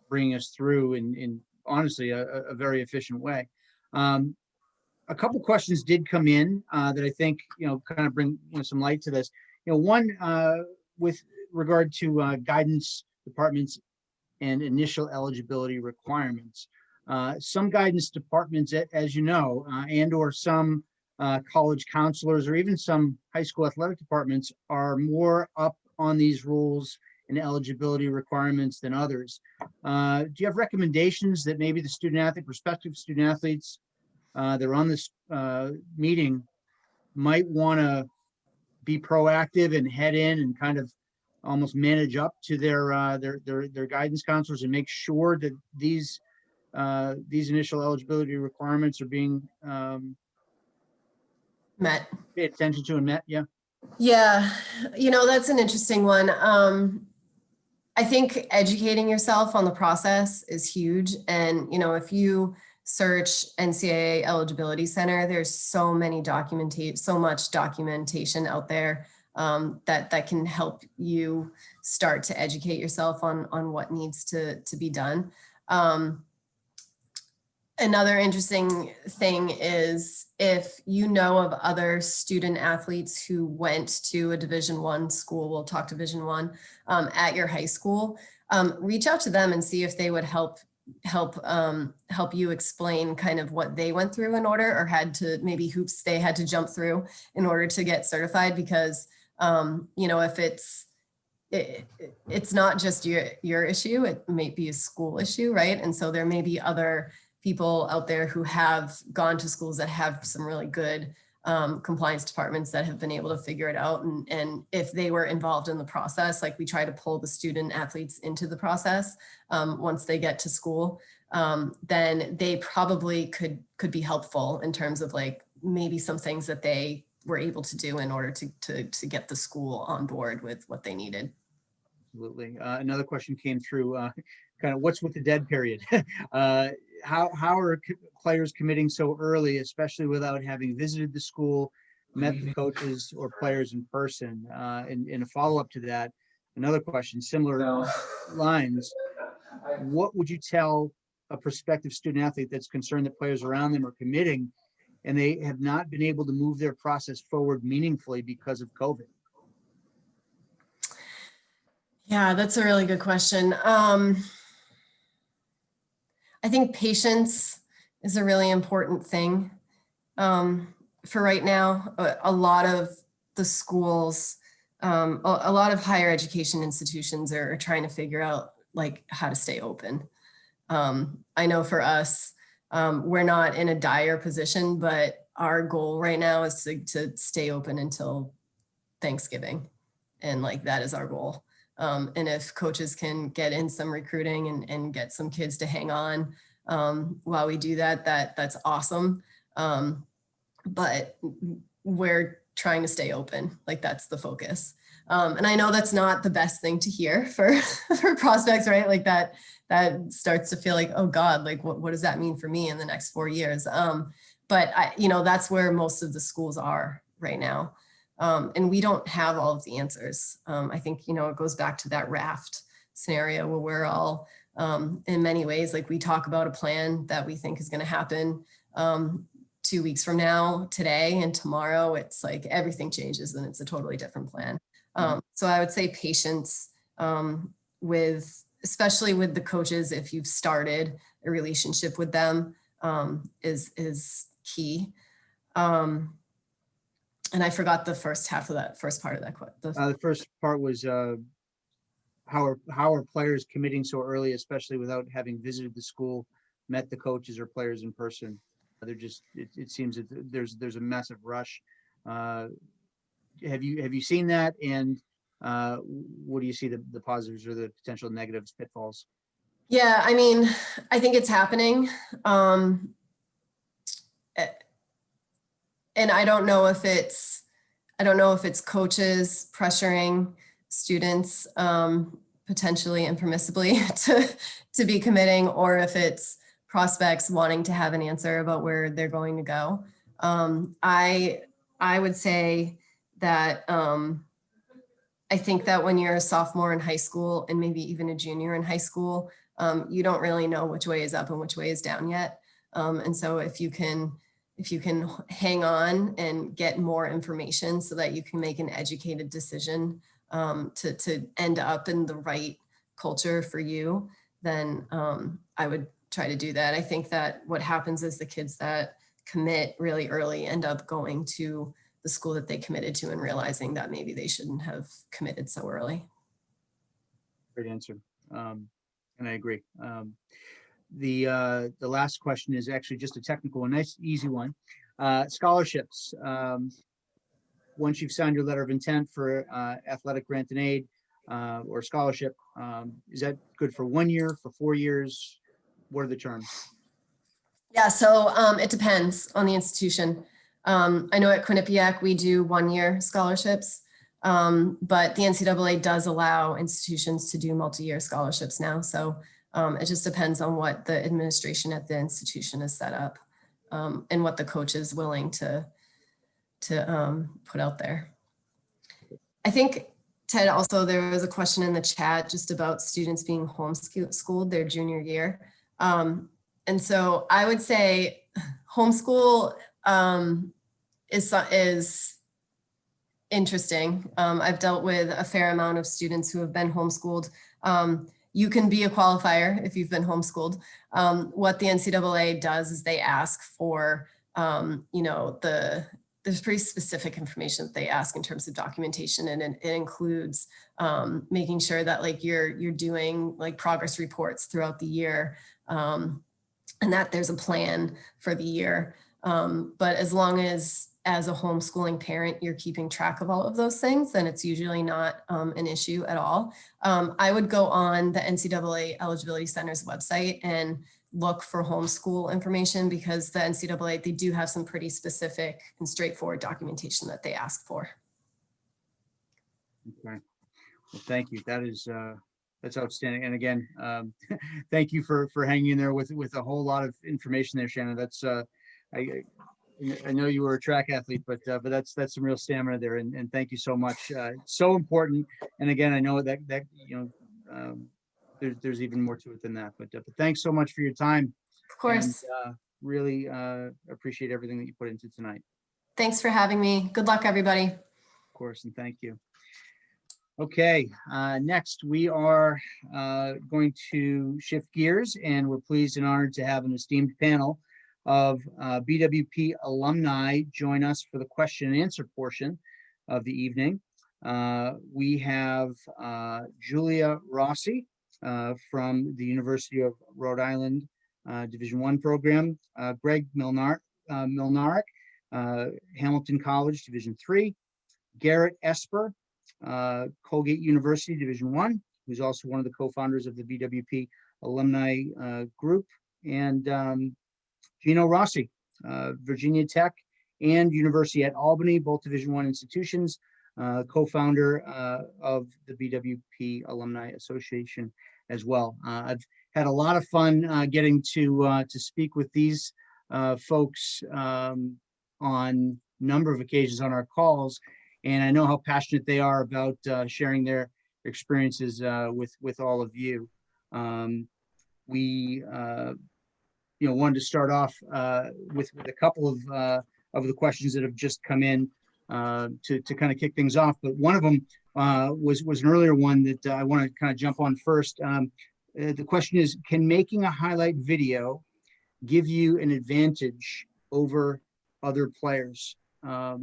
bringing us through in honestly a very efficient way. A couple questions did come in that I think, you know, kind of bring, you know, some light to this. You know, one with regard to guidance departments and initial eligibility requirements. Some guidance departments, as you know, and or some college counselors or even some high school athletic departments are more up on these rules and eligibility requirements than others. Do you have recommendations that maybe the student athlete, prospective student athletes that are on this meeting might want to be proactive and head in and kind of almost manage up to their guidance counselors and make sure that these initial eligibility requirements are being Met. paid attention to and met? Yeah. Yeah, you know, that's an interesting one. I think educating yourself on the process is huge. And, you know, if you search NCAA Eligibility Center, there's so much documentation out there that can help you start to educate yourself on what needs to be done. Another interesting thing is if you know of other student athletes who went to a Division I school, we'll talk Division I, at your high school, reach out to them and see if they would help you explain kind of what they went through in order, or had to maybe hoops they had to jump through in order to get certified, because You know, if it's not just your issue, it may be a school issue, right? And so there may be other people out there who have gone to schools that have some really good compliance departments that have been able to figure it out. And if they were involved in the process, like we try to pull the student athletes into the process once they get to school, then they probably could be helpful in terms of like maybe some things that they were able to do in order to get the school on board with what they needed. Absolutely. Another question came through, kind of what's with the dead period? How are players committing so early, especially without having visited the school, met the coaches or players in person? And a follow-up to that, another question, similar lines. What would you tell a prospective student athlete that's concerned that players around them are committing and they have not been able to move their process forward meaningfully because of COVID? Yeah, that's a really good question. I think patience is a really important thing. For right now, a lot of the schools, a lot of higher education institutions are trying to figure out like how to stay open. I know for us, we're not in a dire position, but our goal right now is to stay open until Thanksgiving. And like, that is our goal. And if coaches can get in some recruiting and get some kids to hang on while we do that, that's awesome. But we're trying to stay open, like that's the focus. And I know that's not the best thing to hear for prospects, right? Like that starts to feel like, oh God, like what does that mean for me in the next 4 years? But that's where most of the schools are right now. And we don't have all of the answers. I think, it goes back to that raft scenario where we're all, in many ways, like we talk about a plan that we think is going to happen 2 weeks from now, today, and tomorrow it's like everything changes and it's a totally different plan. So I would say patience especially with the coaches, if you've started a relationship with them, is key. And I forgot the first part of that question. The first part was how are players committing so early, especially without having visited the school, met the coaches or players in person? They're just, it seems that there's a massive rush. Have you seen that? And what do you see the positives or the potential negatives, pitfalls? Yeah, I mean, I think it's happening. And I don't know if it's coaches pressuring students potentially impermissibly to be committing, or if it's prospects wanting to have an answer about where they're going to go. I would say that I think that when you're a sophomore in high school and maybe even a junior in high school, you don't really know which way is up and which way is down yet. And so if you can hang on and get more information so that you can make an educated decision to end up in the right culture for you, then I would try to do that. I think that what happens is the kids that commit really early end up going to the school that they committed to and realizing that maybe they shouldn't have committed so early. Great answer. And I agree. The last question is actually just a technical one, nice, easy one. Scholarships. Once you've signed your letter of intent for athletic grant and aid or scholarship, is that good for 1 year, for 4 years? What are the terms? Yeah, so it depends on the institution. I know at Quinnipiac we do 1 year scholarships, but the NCAA does allow institutions to do multi-year scholarships now. So it just depends on what the administration at the institution is set up and what the coach is willing to put out there. I think, Ted, also there was a question in the chat just about students being homeschooled their junior year. And so I would say homeschool is interesting. I've dealt with a fair amount of students who have been homeschooled. You can be a qualifier if you've been homeschooled. What the NCAA does is they ask for, there's pretty specific information that they ask in terms of documentation, and it includes making sure that like you're doing like progress reports throughout the year, and that there's a plan for the year. But as long as a homeschooling parent, you're keeping track of all of those things, then it's usually not an issue at all. I would go on the NCAA Eligibility Center's website and look for homeschool information, because the NCAA, they do have some pretty specific and straightforward documentation that they ask for. Okay. Well, thank you. That is, that's outstanding. And again, thank you for hanging in there with a whole lot of information there, Shannon. That's, I know you were a track athlete, but that's some real stamina there, and thank you so much. So important. And again, I know that you know, there's even more to it than that. But thanks so much for your time. Of course. And, really appreciate everything that you put into tonight. Thanks for having me. Good luck, everybody. Of course, and thank you. Okay, next we are going to shift gears, and we're pleased and honored to have an esteemed panel of BWP alumni join us for the question and answer portion of the evening. We have Julia Rossi from the University of Rhode Island Division I program, Greg Milnarek, Hamilton College Division III, Garrett Esper, Colgate University Division I, who's also one of the co-founders of the BWP alumni group, and Gino Rossi, Virginia Tech and University at Albany, both Division I institutions, co-founder of the BWP Alumni Association as well. I've had a lot of fun getting to speak with these folks on a number of occasions on our calls, and I know how passionate they are about sharing their experiences with all of you. We wanted to start off with a couple of the questions that have just come in to kind of kick things off. But one of them was an earlier one that I want to kind of jump on first. The question is, can making a highlight video give you an advantage over other players? I'll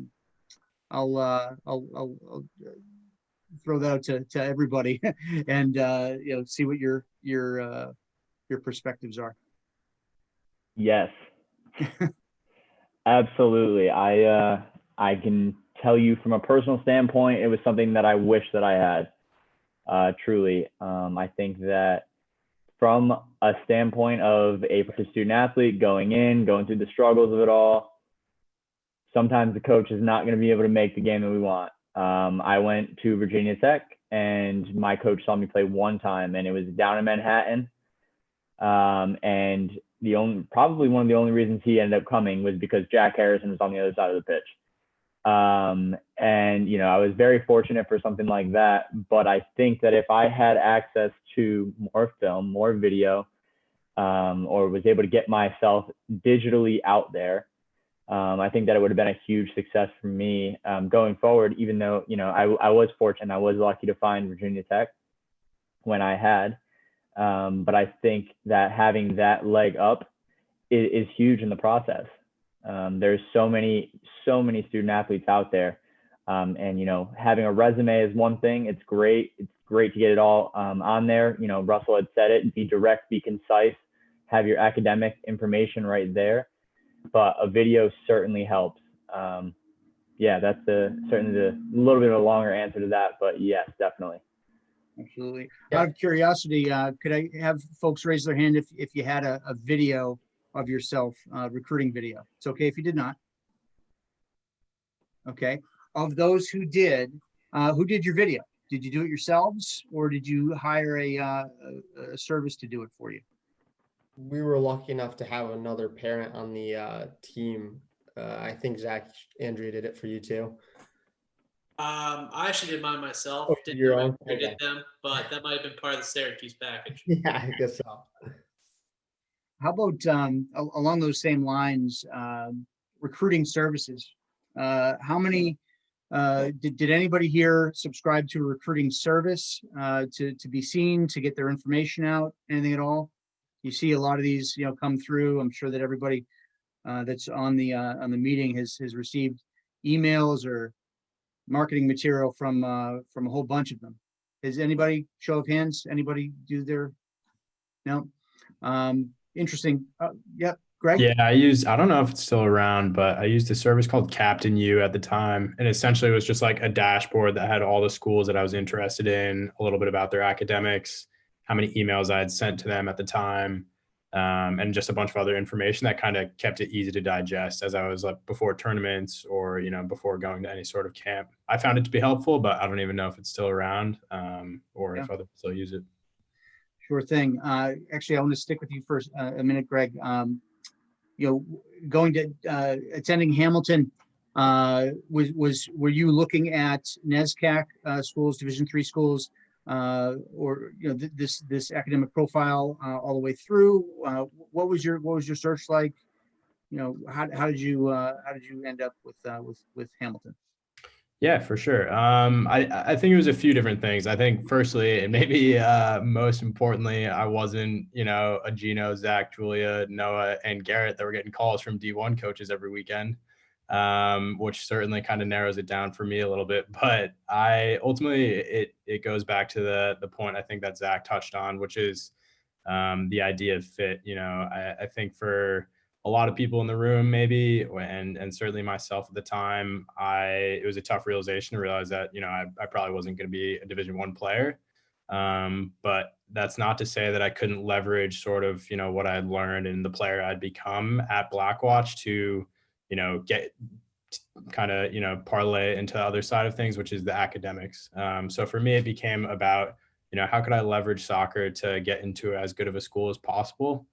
throw that out to everybody and see what your perspectives are. Yes, absolutely. I can tell you from a personal standpoint, it was something that I wish that I had, truly. I think that from a standpoint of a student athlete going through the struggles of it all, sometimes the coach is not going to be able to make the game that we want. I went to Virginia Tech, and my coach saw me play one time, and it was down in Manhattan. And probably one of the only reasons he ended up coming was because Jack Harrison was on the other side of the pitch. And, I was very fortunate for something like that, but I think that if I had access to more film, more video, or was able to get myself digitally out there, I think that it would have been a huge success for me going forward, even though, I was fortunate. I was lucky to find Virginia Tech when I had. But I think that having that leg up is huge in the process. There's so many student athletes out there. And, having a resume is one thing. It's great. It's great to get it all on there. Russell had said it, be direct, be concise, have your academic information right there. But a video certainly helps. That's certainly the little bit of a longer answer to that, but yes, definitely. Absolutely. Out of curiosity, could I have folks raise their hand if you had a video of yourself, recruiting video? It's okay if you did not. Okay. Of those who did your video? Did you do it yourselves, or did you hire a service to do it for you? We were lucky enough to have another parent on the team. I think Andrea did it for you too. I actually did mine myself. Oh, Didn't your know own? who Okay. did them, but that might have been part of the Syracuse package. Yeah, I guess so. How about along those same lines, recruiting services? How many did anybody here subscribe to a recruiting service to be seen, to get their information out? Anything at all? You see a lot of these, come through. I'm sure that everybody that's on the meeting has received emails or marketing material from a whole bunch of them. Is anybody, show of hands, anybody do their, no? Interesting. Yep, Greg? Yeah, I don't know if it's still around, but I used a service called Captain U at the time. And essentially it was just like a dashboard that had all the schools that I was interested in, a little bit about their academics, how many emails I had sent to them at the time, and just a bunch of other information that kind of kept it easy to digest as I was like before tournaments or, you know, before going to any sort of camp. I found it to be helpful, but I don't even know if it's still around, or if others still use it. Sure thing. Actually, I want to stick with you for a minute, Greg. You know, going to attending Hamilton, were you looking at NESCAC schools, Division III schools, or you know this academic profile all the way through? What was your search like? You know, how did you end up with Hamilton? Yeah, for sure. I think it was a few different things. I think firstly, and maybe most importantly, I wasn't, you know, a Gino, Zach, Julia, Noah, and Garrett that were getting calls from D1 coaches every weekend, which certainly kind of narrows it down for me a little bit. But I ultimately, it goes back to the point I think that Zach touched on, which is the idea of fit. You know, I think for a lot of people in the room, maybe, and certainly myself at the time, it was a tough realization to realize that, you know, I probably wasn't going to be a Division I player. But that's not to say that I couldn't leverage sort of, you know, what I had learned and the player I'd become at Blackwatch to, you know, get kind of, you know, parlay into the other side of things, which is the academics. So for me, it became about, you know, how could I leverage soccer to get into as good of a school as possible?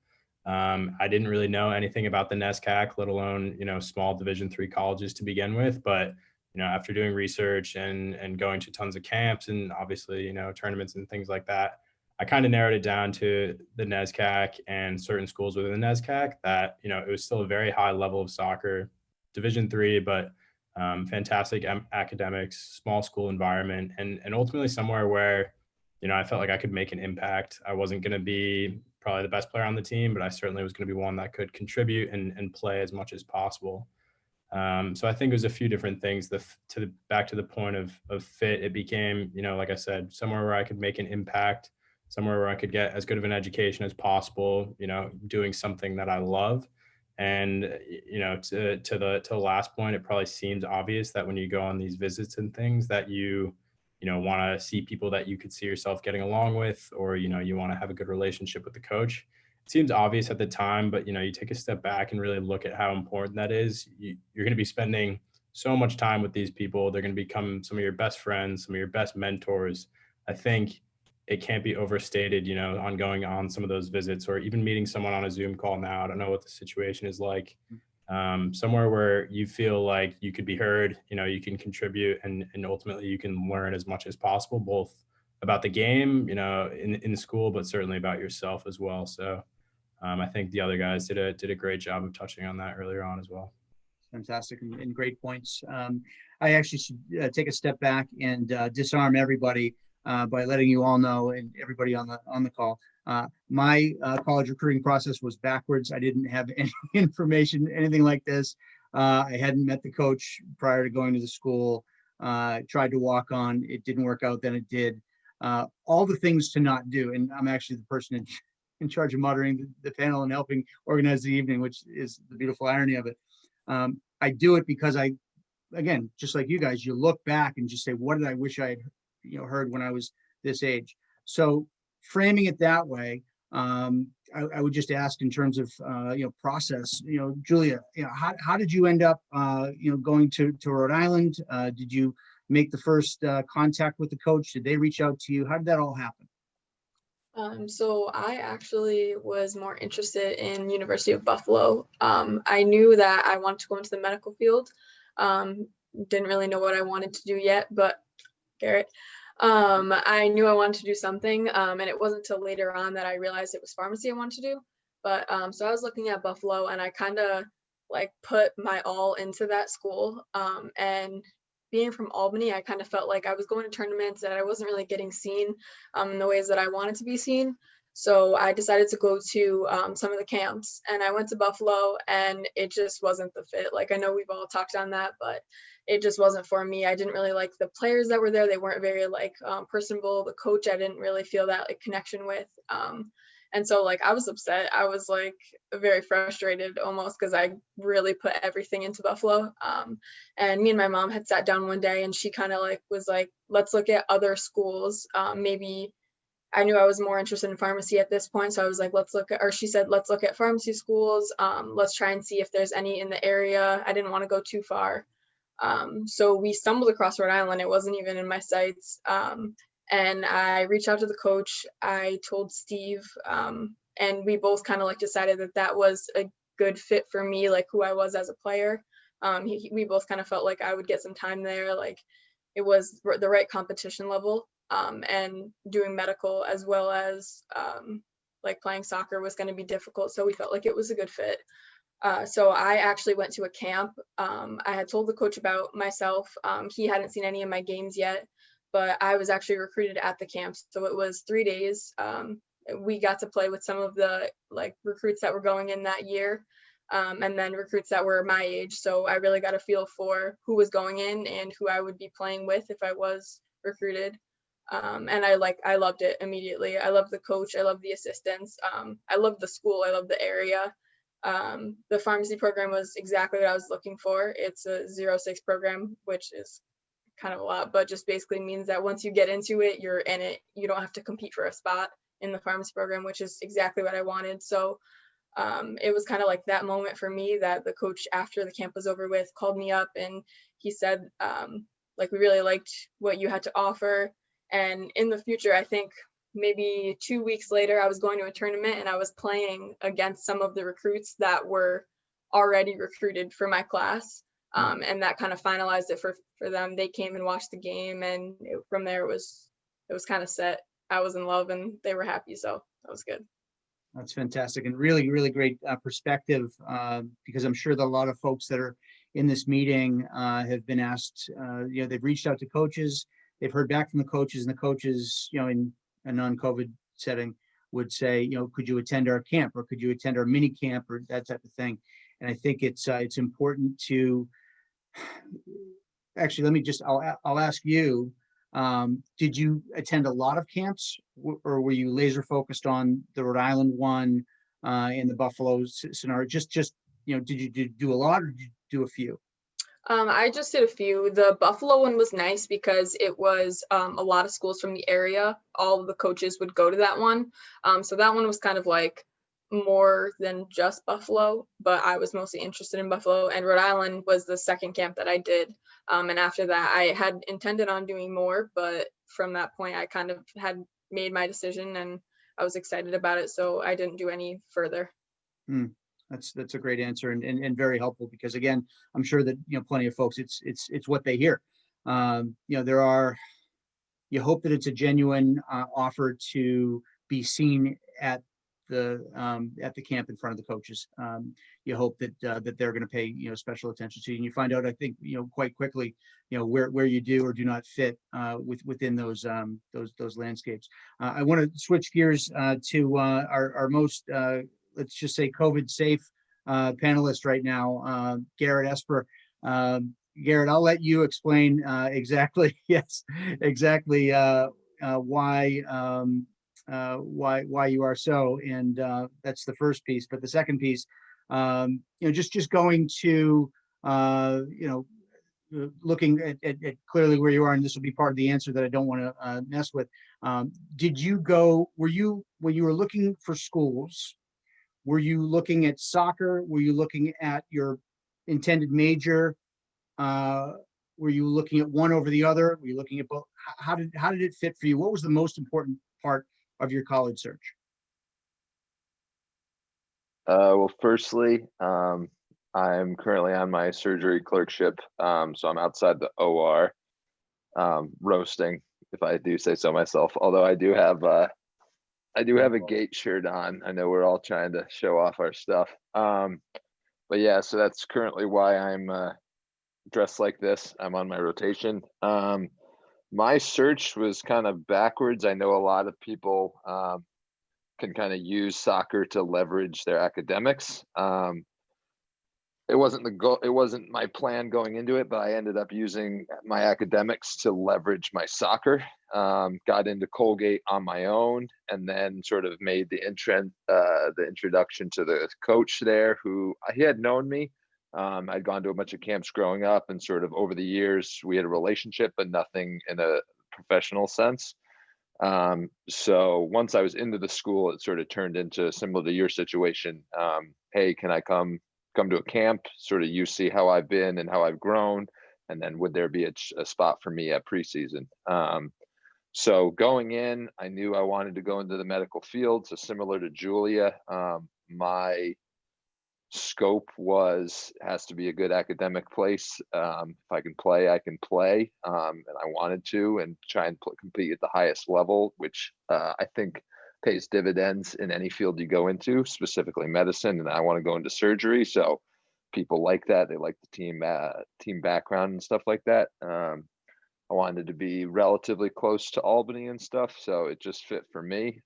I didn't really know anything about the NESCAC, let alone, you know, small Division III colleges to begin with. But, you know, after doing research and going to tons of camps and obviously, you know, tournaments and things like that, I kind of narrowed it down to the NESCAC and certain schools within the NESCAC that, you know, it was still a very high level of soccer, Division III, but fantastic academics, small school environment, and ultimately somewhere where, you know, I felt like I could make an impact. I wasn't going to be probably the best player on the team, but I certainly was going to be one that could contribute and play as much as possible. So I think it was a few different things. Back to the point of fit, it became, you know, like I said, somewhere where I could make an impact, somewhere where I could get as good of an education as possible, you know, doing something that I love. And, you know, to the last point, it probably seems obvious that when you go on these visits and things that you know, want to see people that you could see yourself getting along with, or, you know, you want to have a good relationship with the coach. It seems obvious at the time, but, you know, you take a step back and really look at how important that is. You're going to be spending so much time with these people. They're going to become some of your best friends, some of your best mentors. I think it can't be overstated, you know, on going on some of those visits or even meeting someone on a Zoom call now. I don't know what the situation is like. Somewhere where you feel like you could be heard, you know, you can contribute and ultimately you can learn as much as possible, both about the game, you know, in school, but certainly about yourself as well. So I think the other guys did a great job of touching on that earlier on as well. Fantastic and great points. I actually should take a step back and disarm everybody by letting you all know, and everybody on the call, my college recruiting process was backwards. I didn't have any information, anything like this. I hadn't met the coach prior to going to the school. Tried to walk on, it didn't work out, then it did. All the things to not do, and I'm actually the person in charge of moderating the panel and helping organize the evening, which is the beautiful irony of it. I do it because again, just like you guys, you look back and just say, what did I wish I had, you know, heard when I was this age? So framing it that way, I would just ask in terms of, you know, process, you know, Julia, you know, how did you end up, you know, going to Rhode Island? Did you make the first contact with the coach? Did they reach out to you? How did that all happen? So I actually was more interested in University of Buffalo. I knew that I wanted to go into the medical field. Didn't really know what I wanted to do yet, but Garrett, I knew I wanted to do something. And it wasn't until later on that I realized it was pharmacy I wanted to do. But so I was looking at Buffalo and I kind of like put my all into that school. And being from Albany, I kind of felt like I was going to tournaments that I wasn't really getting seen in the ways that I wanted to be seen. So I decided to go to some of the camps, and I went to Buffalo, and it just wasn't the fit. Like, I know we've all talked on that, but it just wasn't for me. I didn't really like the players that were there. They weren't very like personable. The coach, I didn't really feel that like connection with. And so like I was upset. I was like very frustrated almost because I really put everything into Buffalo. And me and my mom had sat down one day, and she kind of like was like, let's look at other schools. Maybe I knew I was more interested in pharmacy at this point. So I was like, she said, let's look at pharmacy schools. Let's try and see if there's any in the area. I didn't want to go too far. So we stumbled across Rhode Island. It wasn't even in my sights. And I reached out to the coach. I told Steve, and we both kind of like decided that that was a good fit for me, like who I was as a player. We both kind of felt like I would get some time there. Like it was the right competition level, and doing medical as well as like playing soccer was going to be difficult. So we felt like it was a good fit. So I actually went to a camp. I had told the coach about myself. He hadn't seen any of my games yet, but I was actually recruited at the camp. So it was 3 days. We got to play with some of the like recruits that were going in that year, and then recruits that were my age. So I really got a feel for who was going in and who I would be playing with if I was recruited. And I loved it immediately. I loved the coach. I loved the assistants. I loved the school. I loved the area. The pharmacy program was exactly what I was looking for. It's a 0-6 program, which is kind of a lot, but just basically means that once you get into it, you're in it. You don't have to compete for a spot in the pharmacy program, which is exactly what I wanted. So it was kind of like that moment for me that the coach, after the camp was over with, called me up and he said, like, we really liked what you had to offer. And in the future, I think maybe 2 weeks later, I was going to a tournament and I was playing against some of the recruits that were already recruited for my class. And that kind of finalized it for them. They came and watched the game, and from there it was kind of set. I was in love and they were happy. So that was good. That's fantastic and really, really great perspective, because I'm sure that a lot of folks that are in this meeting have been asked, they've reached out to coaches, they've heard back from the coaches, and the coaches, in a non-COVID setting would say, could you attend our camp, or could you attend our mini camp, or that type of thing. And I think it's important to, actually, I'll ask you, did you attend a lot of camps, or were you laser focused on the Rhode Island one and the Buffalo scenario? Just did you do a lot, or did you do a few? I just did a few. The Buffalo one was nice because it was a lot of schools from the area. All of the coaches would go to that one. So that one was kind of like more than just Buffalo, but I was mostly interested in Buffalo. And Rhode Island was the second camp that I did. And after that, I had intended on doing more, but from that point, I kind of had made my decision and I was excited about it. So I didn't do any further. That's a great answer and very helpful, because again, I'm sure that plenty of folks, it's what they hear. You hope that it's a genuine offer to be seen at the camp in front of the coaches. You hope that they're going to pay special attention to you, and you find out, I think, quite quickly where you do or do not fit within those landscapes. I want to switch gears to our most let's just say COVID safe panelist right now, Garrett Esper. Garrett, I'll let you explain exactly why you are so, and that's the first piece. But the second piece, just going to looking at clearly where you are, and this will be part of the answer that I don't want to mess with. Did you go? When you were looking for schools, were you looking at soccer? Were you looking at your intended major? Were you looking at one over the other? Were you looking at both? How did it fit for you? What was the most important part of your college search? Well, firstly, I'm currently on my surgery clerkship, so I'm outside the OR, roasting, if I do say so myself. Although I do have a gate shirt on. I know we're all trying to show off our stuff, but yeah, so that's currently why I'm dressed like this. I'm on my rotation. My search was kind of backwards. I know a lot of people can kind of use soccer to leverage their academics. It wasn't the goal, it wasn't my plan going into it, but I ended up using my academics to leverage my soccer. Got into Colgate on my own, and then sort of made the introduction to the coach there, who he had known me. I'd gone to a bunch of camps growing up, and sort of over the years we had a relationship, but nothing in a professional sense. So once I was into the school, it sort of turned into similar to your situation. Hey, can I come to a camp, sort of you see how I've been and how I've grown, and then would there be a spot for me at preseason? So going in, I knew I wanted to go into the medical field. So similar to Julia, my scope has to be a good academic place. If I can play, I can play, and I wanted to, and try and compete at the highest level, which I think pays dividends in any field you go into, specifically medicine. And I want to go into surgery, so people like that. They like the team background and stuff like that. I wanted to be relatively close to Albany and stuff, so it just fit for me.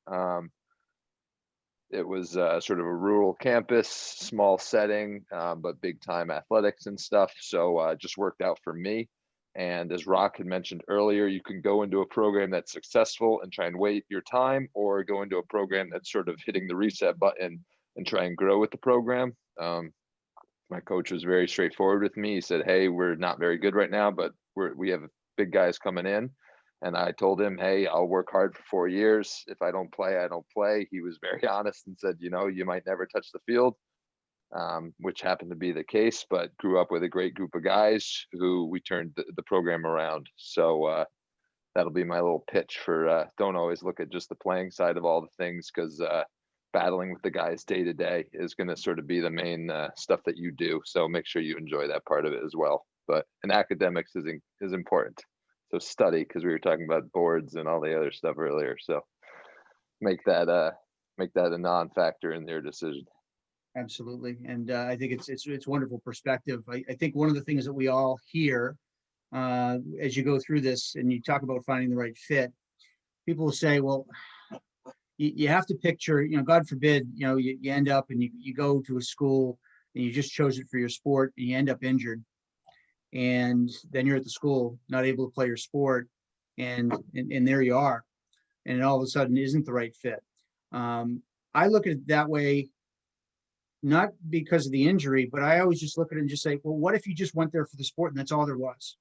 It was sort of a rural campus, small setting, but big time athletics and stuff. So it just worked out for me. And as Rock had mentioned earlier, you can go into a program that's successful and try and wait your time, or go into a program that's sort of hitting the reset button and try and grow with the program. My coach was very straightforward with me. He said, hey, we're not very good right now, but we have big guys coming in. And I told him, hey, I'll work hard for 4 years. If I don't play, I don't play. He was very honest and said, you might never touch the field, which happened to be the case, but grew up with a great group of guys who we turned the program around. So that'll be my little pitch for don't always look at just the playing side of all the things, because battling with the guys day to day is going to sort of be the main stuff that you do. So make sure you enjoy that part of it as well. But academics is important. So study, because we were talking about boards and all the other stuff earlier. So make that a non-factor in their decision. Absolutely. And I think it's wonderful perspective. I think one of the things that we all hear as you go through this and you talk about finding the right fit, people will say, well, you have to picture, God forbid, you end up and you go to a school and you just chose it for your sport and you end up injured. And then you're at the school, not able to play your sport, and there you are, and it all of a sudden isn't the right fit. I look at it that way, not because of the injury, but I always just look at it and just say, well, what if you just went there for the sport and that's all there was?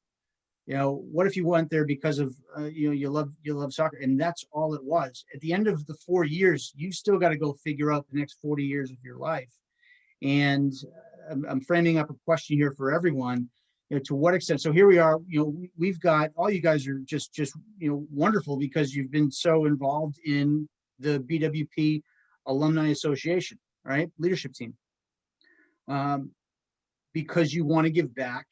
What if you went there because of you love soccer and that's all it was? At the end of the 4 years, you still got to go figure out the next 40 years of your life. And I'm framing up a question here for everyone. To what extent? So here we are. We've got all you guys are just wonderful, because you've been so involved in the BWP Alumni Association, right? Leadership team, because you want to give back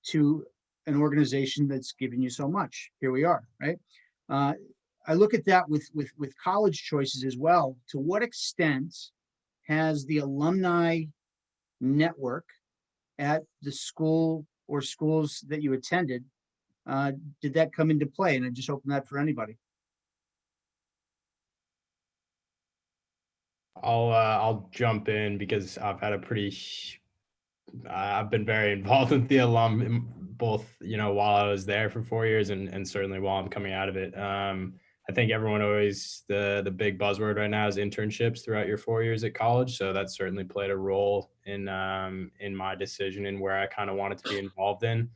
to an organization that's given you so much. Here we are, right? I look at that with college choices as well. To what extent has the alumni network at the school or schools that you attended, did that come into play? And I just open that for anybody. I'll jump in because I've been very involved with the alum, both while I was there for 4 years and certainly while I'm coming out of it. I think everyone always, the big buzzword right now is internships throughout your 4 years at college. So that certainly played a role in my decision and where I kind of wanted to be involved in.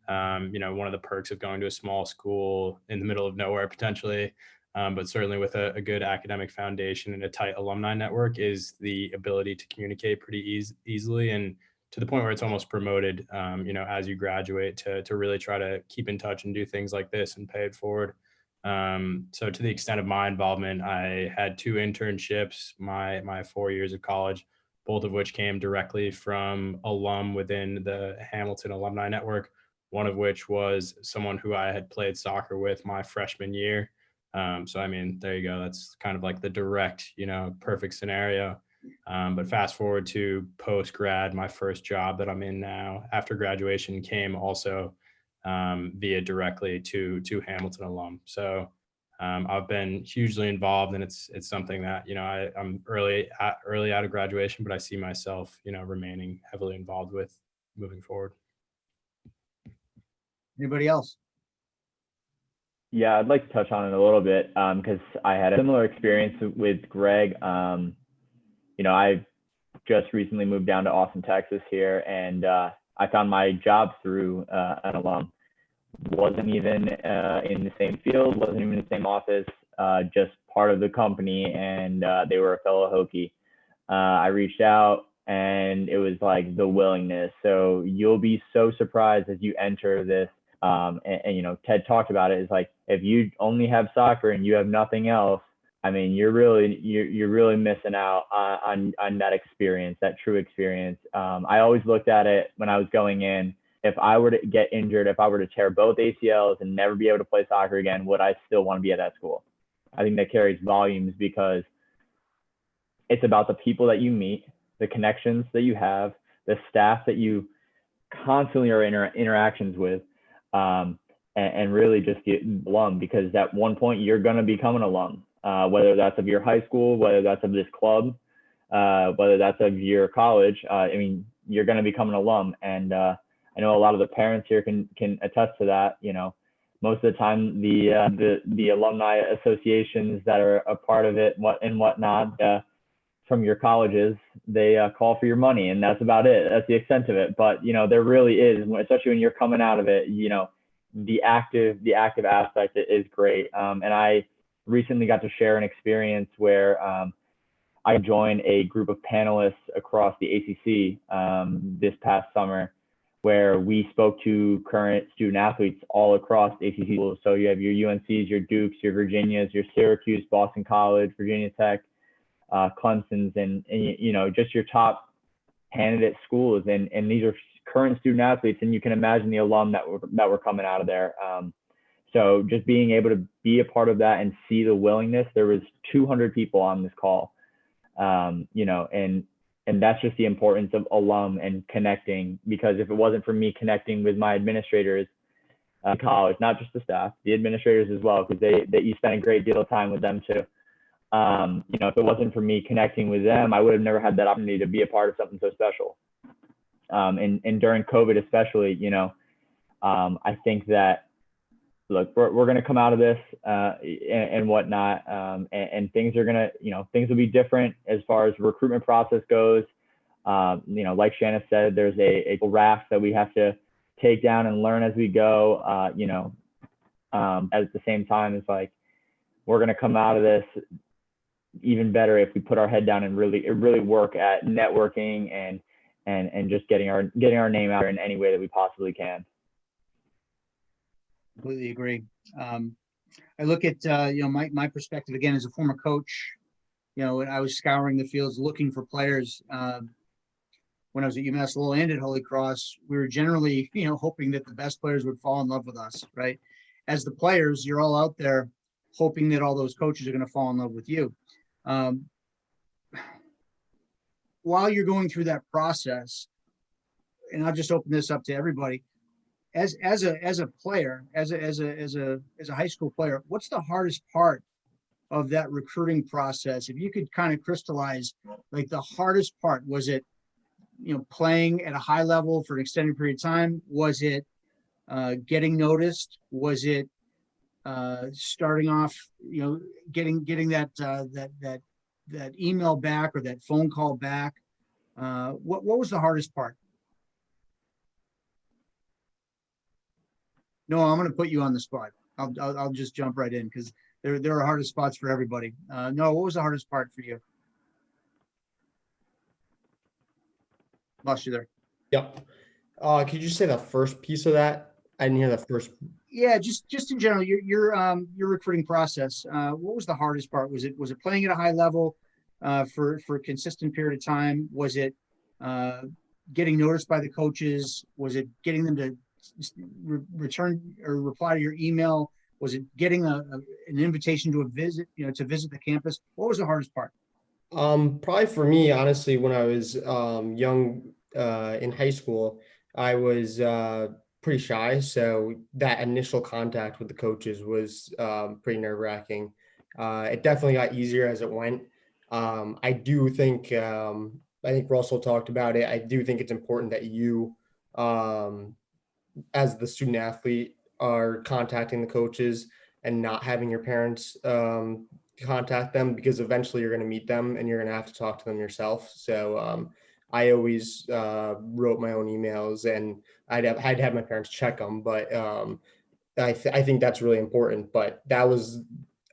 One of the perks of going to a small school in the middle of nowhere potentially, but certainly with a good academic foundation and a tight alumni network, is the ability to communicate pretty easily, and to the point where it's almost promoted, as you graduate, to really try to keep in touch and do things like this and pay it forward. So to the extent of my involvement, I had 2 internships my 4 years of college, both of which came directly from alum within the Hamilton Alumni Network, one of which was someone who I had played soccer with my freshman year. So, I mean, there you go. That's kind of like the direct, perfect scenario. But fast forward to post-grad, my first job that I'm in now after graduation came also via directly to Hamilton alum. So I've been hugely involved, and it's something that, I'm early out of graduation, but I see myself, remaining heavily involved with moving forward. Anybody else? Yeah, I'd like to touch on it a little bit because I had a similar experience with Greg. I just recently moved down to Austin, Texas here, and I found my job through an alum. Wasn't even in the same field, wasn't even in the same office, just part of the company, and they were a fellow Hokie. I reached out, and it was like the willingness. So you'll be so surprised as you enter this. And Ted talked about it. Is like, if you only have soccer and you have nothing else, I mean, you're really missing out on that experience, that true experience. I always looked at it when I was going in. If I were to get injured, if I were to tear both ACLs and never be able to play soccer again, would I still want to be at that school? I think that carries volumes because it's about the people that you meet, the connections that you have, the staff that you constantly are in interactions with, and really just get alum, because at one point you're going to become an alum, whether that's of your high school, whether that's of this club, whether that's of your college. You're going to become an alum. And I know a lot of the parents here can attest to that. Most of the time, the alumni associations that are a part of it and whatnot from your colleges, they call for your money, and that's about it. That's the extent of it. But there really is, especially when you're coming out of it. The active aspect is great. And I recently got to share an experience where I joined a group of panelists across the ACC this past summer, where we spoke to current student athletes all across ACC schools. So you have your UNCs, your Dukes, your Virginias, your Syracuse, Boston College, Virginia Tech, Clemson's, and just your top candidate schools. And these are current student athletes, and you can imagine the alum that were coming out of there. So just being able to be a part of that and see the willingness. There was 200 people on this call, and that's just the importance of alum and connecting, because if it wasn't for me connecting with my administrators at college, not just the staff, the administrators as well, because you spent a great deal of time with them too. If it wasn't for me connecting with them, I would have never had that opportunity to be a part of something so special. And during COVID especially, I think that, look, we're going to come out of this and whatnot, and things are going to, things will be different as far as recruitment process goes. Like Shanna said, there's a raft that we have to take down and learn as we go. At the same time, it's like we're going to come out of this even better if we put our head down and really work at networking and just getting our name out there in any way that we possibly can. Completely agree. I look at my perspective again as a former coach. When I was scouring the fields looking for players when I was at UMass Lowell and at Holy Cross, we were generally hoping that the best players would fall in love with us. Right? As the players, you're all out there hoping that all those coaches are going to fall in love with you. While you're going through that process, and I'll just open this up to everybody. As a player, as a high school player, what's the hardest part of that recruiting process? If you could kind of crystallize, like, the hardest part, was it, playing at a high level for an extended period of time? Was it getting noticed? Was it starting off, getting that email back or that phone call back? What was the hardest part? No, I'm going to put you on the spot. I'll just jump right in because there are hardest spots for everybody. No, what was the hardest part for you? Lost you there. Yep. Could you say the first piece of that? I didn't hear the first. Yeah, just in general, your recruiting process. What was the hardest part? Was it playing at a high level for a consistent period of time? Was it getting noticed by the coaches? Was it getting them to return or reply to your email? Was it getting an invitation to a visit, to visit the campus? What was the hardest part? Probably for me, honestly, when I was young in high school, I was pretty shy. So that initial contact with the coaches was pretty nerve wracking. It definitely got easier as it went. I do think, I think Russell talked about it. I do think it's important that you, as the student athlete, are contacting the coaches and not having your parents contact them, because eventually you're going to meet them and you're going to have to talk to them yourself. So I always wrote my own emails, and I'd have my parents check them, but I think that's really important. But that was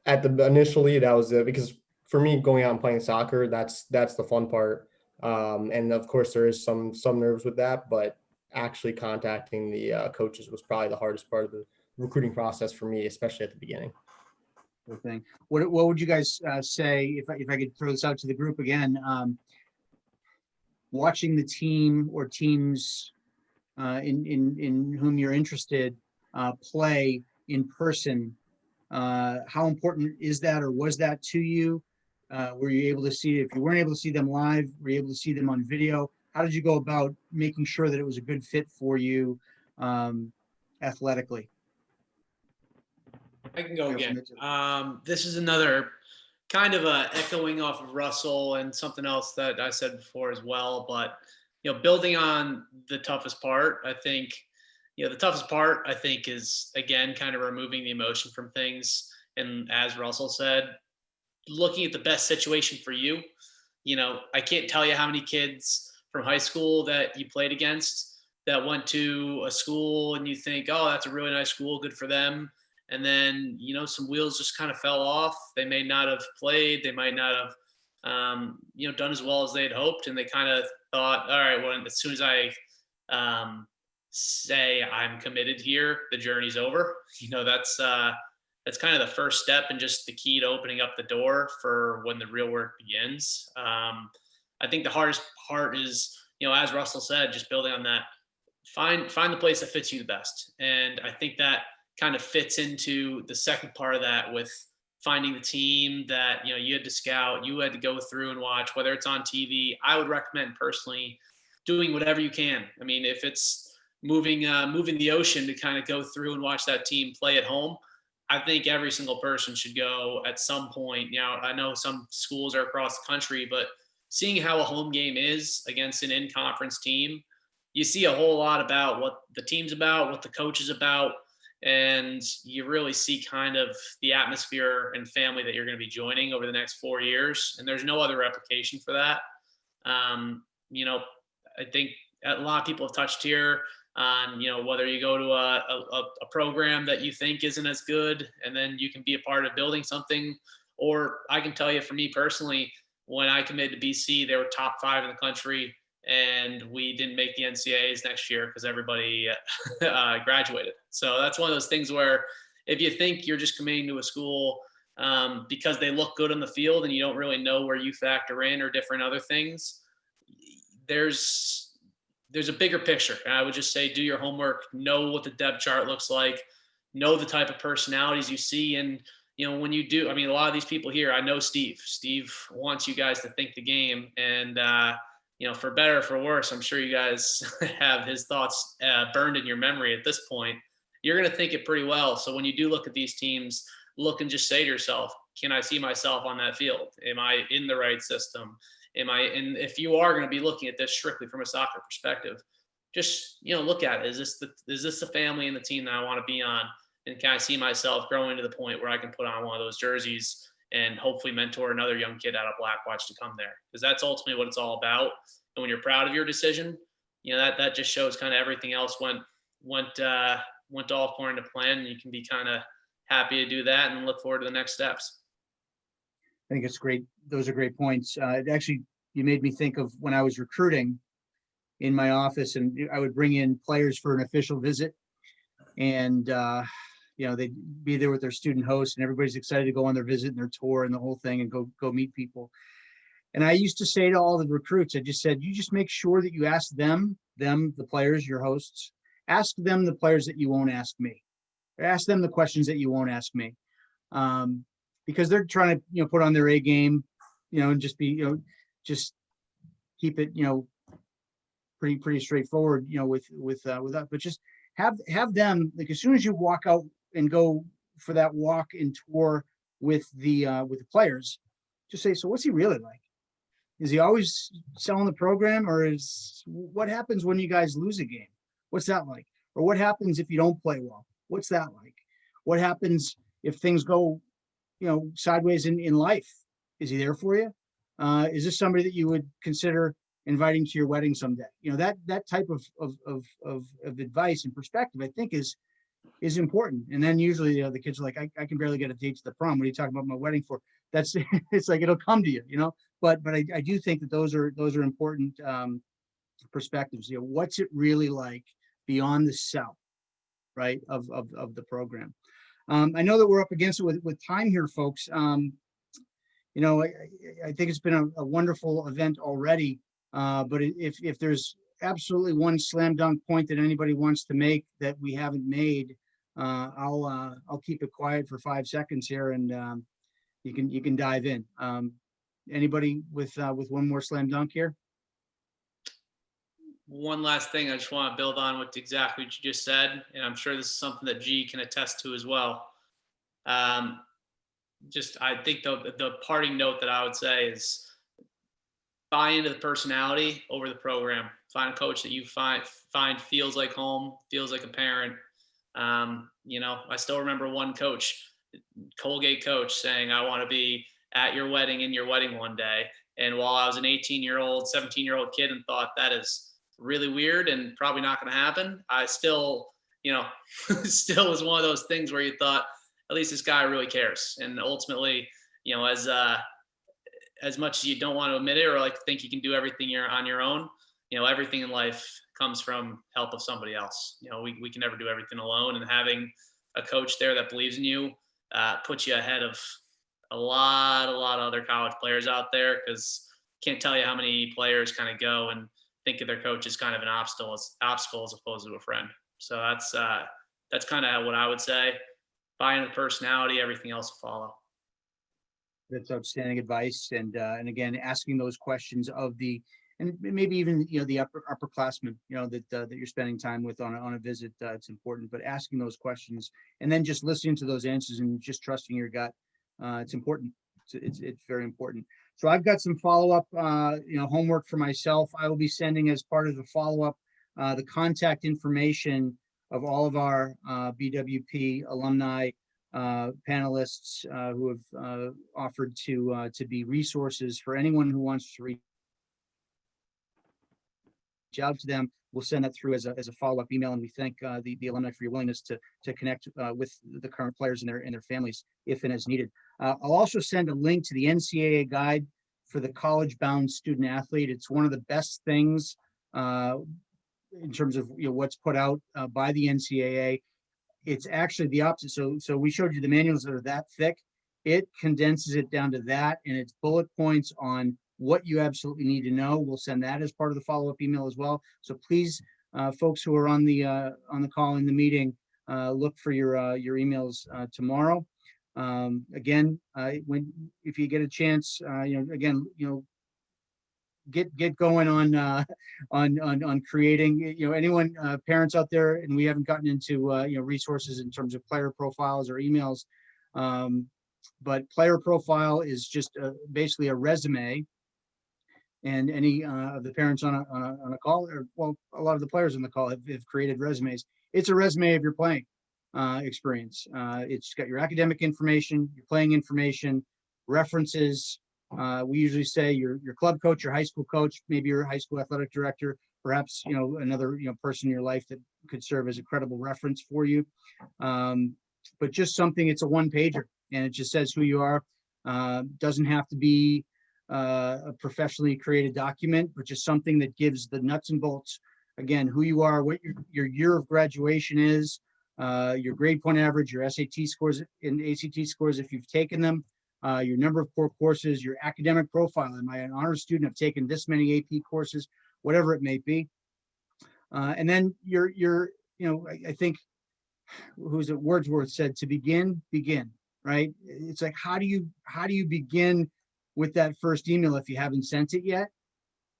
initially that was because for me, going out and playing soccer, that's the fun part. And of course there is some nerves with that, but actually contacting the coaches was probably the hardest part of the recruiting process for me, especially at the beginning. Good thing. What would you guys say, if I could throw this out to the group again, watching the team or teams in whom you're interested play in person, how important is that, or was that to you? Were you able to see, if you weren't able to see them live, were you able to see them on video? How did you go about making sure that it was a good fit for you athletically? I can go again. This is another kind of echoing off of Russell and something else that I said before as well. But, building on the toughest part, I think, the toughest part, I think, is, again, kind of removing the emotion from things. And as Russell said, looking at the best situation for you. I can't tell you how many kids from high school that you played against that went to a school and you think, oh, that's a really nice school, good for them. And then, some wheels just kind of fell off. They may not have played. They might not have, done as well as they had hoped. And they kind of thought, all right, well, as soon as I say I'm committed here, the journey's over. That's kind of the first step and just the key to opening up the door for when the real work begins. I think the hardest part is, as Russell said, just building on that, find the place that fits you the best. And I think that kind of fits into the second part of that with finding the team that, you had to scout, you had to go through and watch, whether it's on TV. I would recommend personally doing whatever you can. I mean, if it's moving the ocean to kind of go through and watch that team play at home, I think every single person should go at some point. I know some schools are across the country, but seeing how a home game is against an in-conference team, you see a whole lot about what the team's about, what the coach is about, and you really see kind of the atmosphere and family that you're going to be joining over the next 4 years. And there's no other replication for that. I think a lot of people have touched here on, whether you go to a program that you think isn't as good and then you can be a part of building something. Or I can tell you, for me personally, when I committed to BC, they were top 5 in the country, and we didn't make the NCAAs next year because everybody graduated. So that's one of those things where if you think you're just committing to a school because they look good on the field and you don't really know where you factor in or different other things, there's a bigger picture. And I would just say, do your homework, know what the depth chart looks like, know the type of personalities you see. And, when you do, a lot of these people here, I know Steve wants you guys to think the game, and, for better or for worse, I'm sure you guys have his thoughts burned in your memory at this point. You're going to think it pretty well. So when you do look at these teams, look and just say to yourself, can I see myself on that field? Am I in the right system? And if you are going to be looking at this strictly from a soccer perspective, just, look at it. Is this the family and the team that I want to be on? And can I see myself growing to the point where I can put on one of those jerseys and hopefully mentor another young kid out of Blackwatch to come there? Because that's ultimately what it's all about. And when you're proud of your decision, that just shows kind of everything else went all according to plan, and you can be kind of happy to do that and look forward to the next steps. I think it's great. Those are great points. Actually, you made me think of when I was recruiting in my office, and I would bring in players for an official visit, and they'd be there with their student host, and everybody's excited to go on their visit and their tour and the whole thing and go meet people. And I used to say to all the recruits, I just said, you just make sure that you ask them, the players, your hosts, ask them the players that you won't ask me. Ask them the questions that you won't ask me. Because they're trying to, put on their A game, and just be, just keep it, pretty straightforward, with that. But just have them, like, as soon as you walk out and go for that walk and tour with the players, just say, so what's he really like? Is he always selling the program, or what happens when you guys lose a game? What's that like? Or what happens if you don't play well? What's that like? What happens if things go, sideways in life? Is he there for you? Is this somebody that you would consider inviting to your wedding someday? That type of advice and perspective, I think, is important. And then usually the kids are like, I can barely get a date to the prom. What are you talking about my wedding for? That's it's like, it'll come to you, but I do think that those are important perspectives. What's it really like beyond the sell, right, of the program? I know that we're up against it with time here, folks. I think it's been a wonderful event already, but if there's absolutely one slam dunk point that anybody wants to make that we haven't made, I'll keep it quiet for 5 seconds here, and you can dive in. Anybody with one more slam dunk here? One last thing I just want to build on with exactly what you just said, and I'm sure this is something that G can attest to as well. I think the parting note that I would say is buy into the personality over the program. Find a coach that you find feels like home, feels like a parent. I still remember one coach, Colgate coach, saying, I want to be at your wedding, in your wedding one day. And while I was an 18-year-old, 17-year-old kid and thought that is really weird and probably not going to happen, I still, still was one of those things where you thought, at least this guy really cares. And ultimately, as much as you don't want to admit it or like think you can do everything you're on your own, everything in life comes from help of somebody else. We can never do everything alone, and having a coach there that believes in you puts you ahead of a lot of other college players out there, because can't tell you how many players kind of go and think of their coach as kind of an obstacle as opposed to a friend. So that's kind of what I would say. Buy into the personality, everything else will follow. That's outstanding advice. And again, asking those questions of and maybe even, the upperclassmen, that you're spending time with on a visit, it's important, but asking those questions and then just listening to those answers and just trusting your gut. It's important. It's very important. So I've got some follow-up, homework for myself. I will be sending, as part of the follow-up, the contact information of all of our BWP alumni panelists who have offered to be resources for anyone who wants to reach out to them. We'll send that through as a follow-up email, and we thank the alumni for your willingness to connect with the current players and their families if and as needed. I'll also send a link to the NCAA guide for the college-bound student athlete. It's one of the best things in terms of what's put out by the NCAA. It's actually the opposite. So we showed you the manuals that are that thick. It condenses it down to that, and it's bullet points on what you absolutely need to know. We'll send that as part of the follow-up email as well. So please, folks who are on the call in the meeting, look for your emails tomorrow. Again, if you get a chance, get going on creating. Anyone, parents out there, and we haven't gotten into resources in terms of player profiles or emails, but player profile is just basically a resume. And any of the parents on a call, or well, a lot of the players on the call have created resumes. It's a resume of your playing experience. It's got your academic information, your playing information, references. We usually say your club coach, your high school coach, maybe your high school athletic director, perhaps another person in your life that could serve as a credible reference for you. But just something. It's a one-pager, and it just says who you are. Doesn't have to be a professionally created document, but just something that gives the nuts and bolts. Again, who you are, what your year of graduation is, your grade point average, your SAT scores and ACT scores if you've taken them, your number of core courses, your academic profile. Am I an honors student? I've taken this many AP courses, whatever it may be. And then I think, who's it? Wordsworth said, to begin, right? It's like, how do you begin with that first email? If you haven't sent it yet,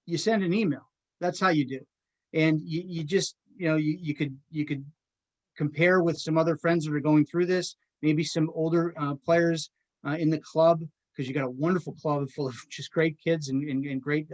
you send an email. That's how you do. And you just, you could compare with some other friends that are going through this, maybe some older players in the club, because you got a wonderful club full of just great kids and great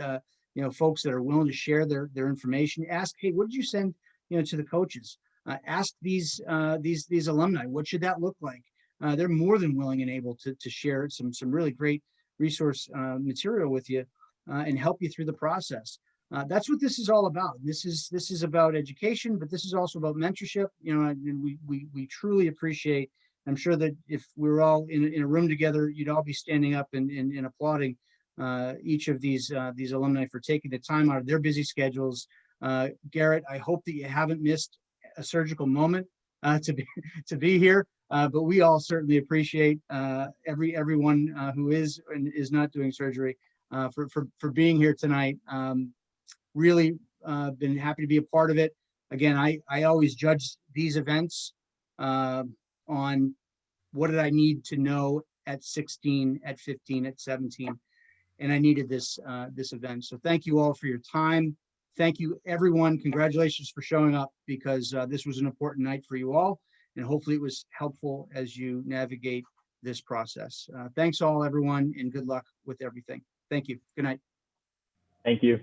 folks that are willing to share their information. Ask, hey, what did you send to the coaches? Ask these alumni, what should that look like? They're more than willing and able to share some really great resource material with you and help you through the process. That's what this is all about. This is about education, but this is also about mentorship. And we truly appreciate. I'm sure that if we were all in a room together, you'd all be standing up and applauding each of these alumni for taking the time out of their busy schedules. Garrett, I hope that you haven't missed a surgical moment to be here, but we all certainly appreciate everyone who is and is not doing surgery for being here tonight. Really been happy to be a part of it. Again, I always judge these events on what did I need to know at 16, at 15, at 17, and I needed this event. So thank you all for your time. Thank you, everyone. Congratulations for showing up, because this was an important night for you all, and hopefully it was helpful as you navigate this process. Thanks all, everyone, and good luck with everything. Thank you. Good night. Thank you.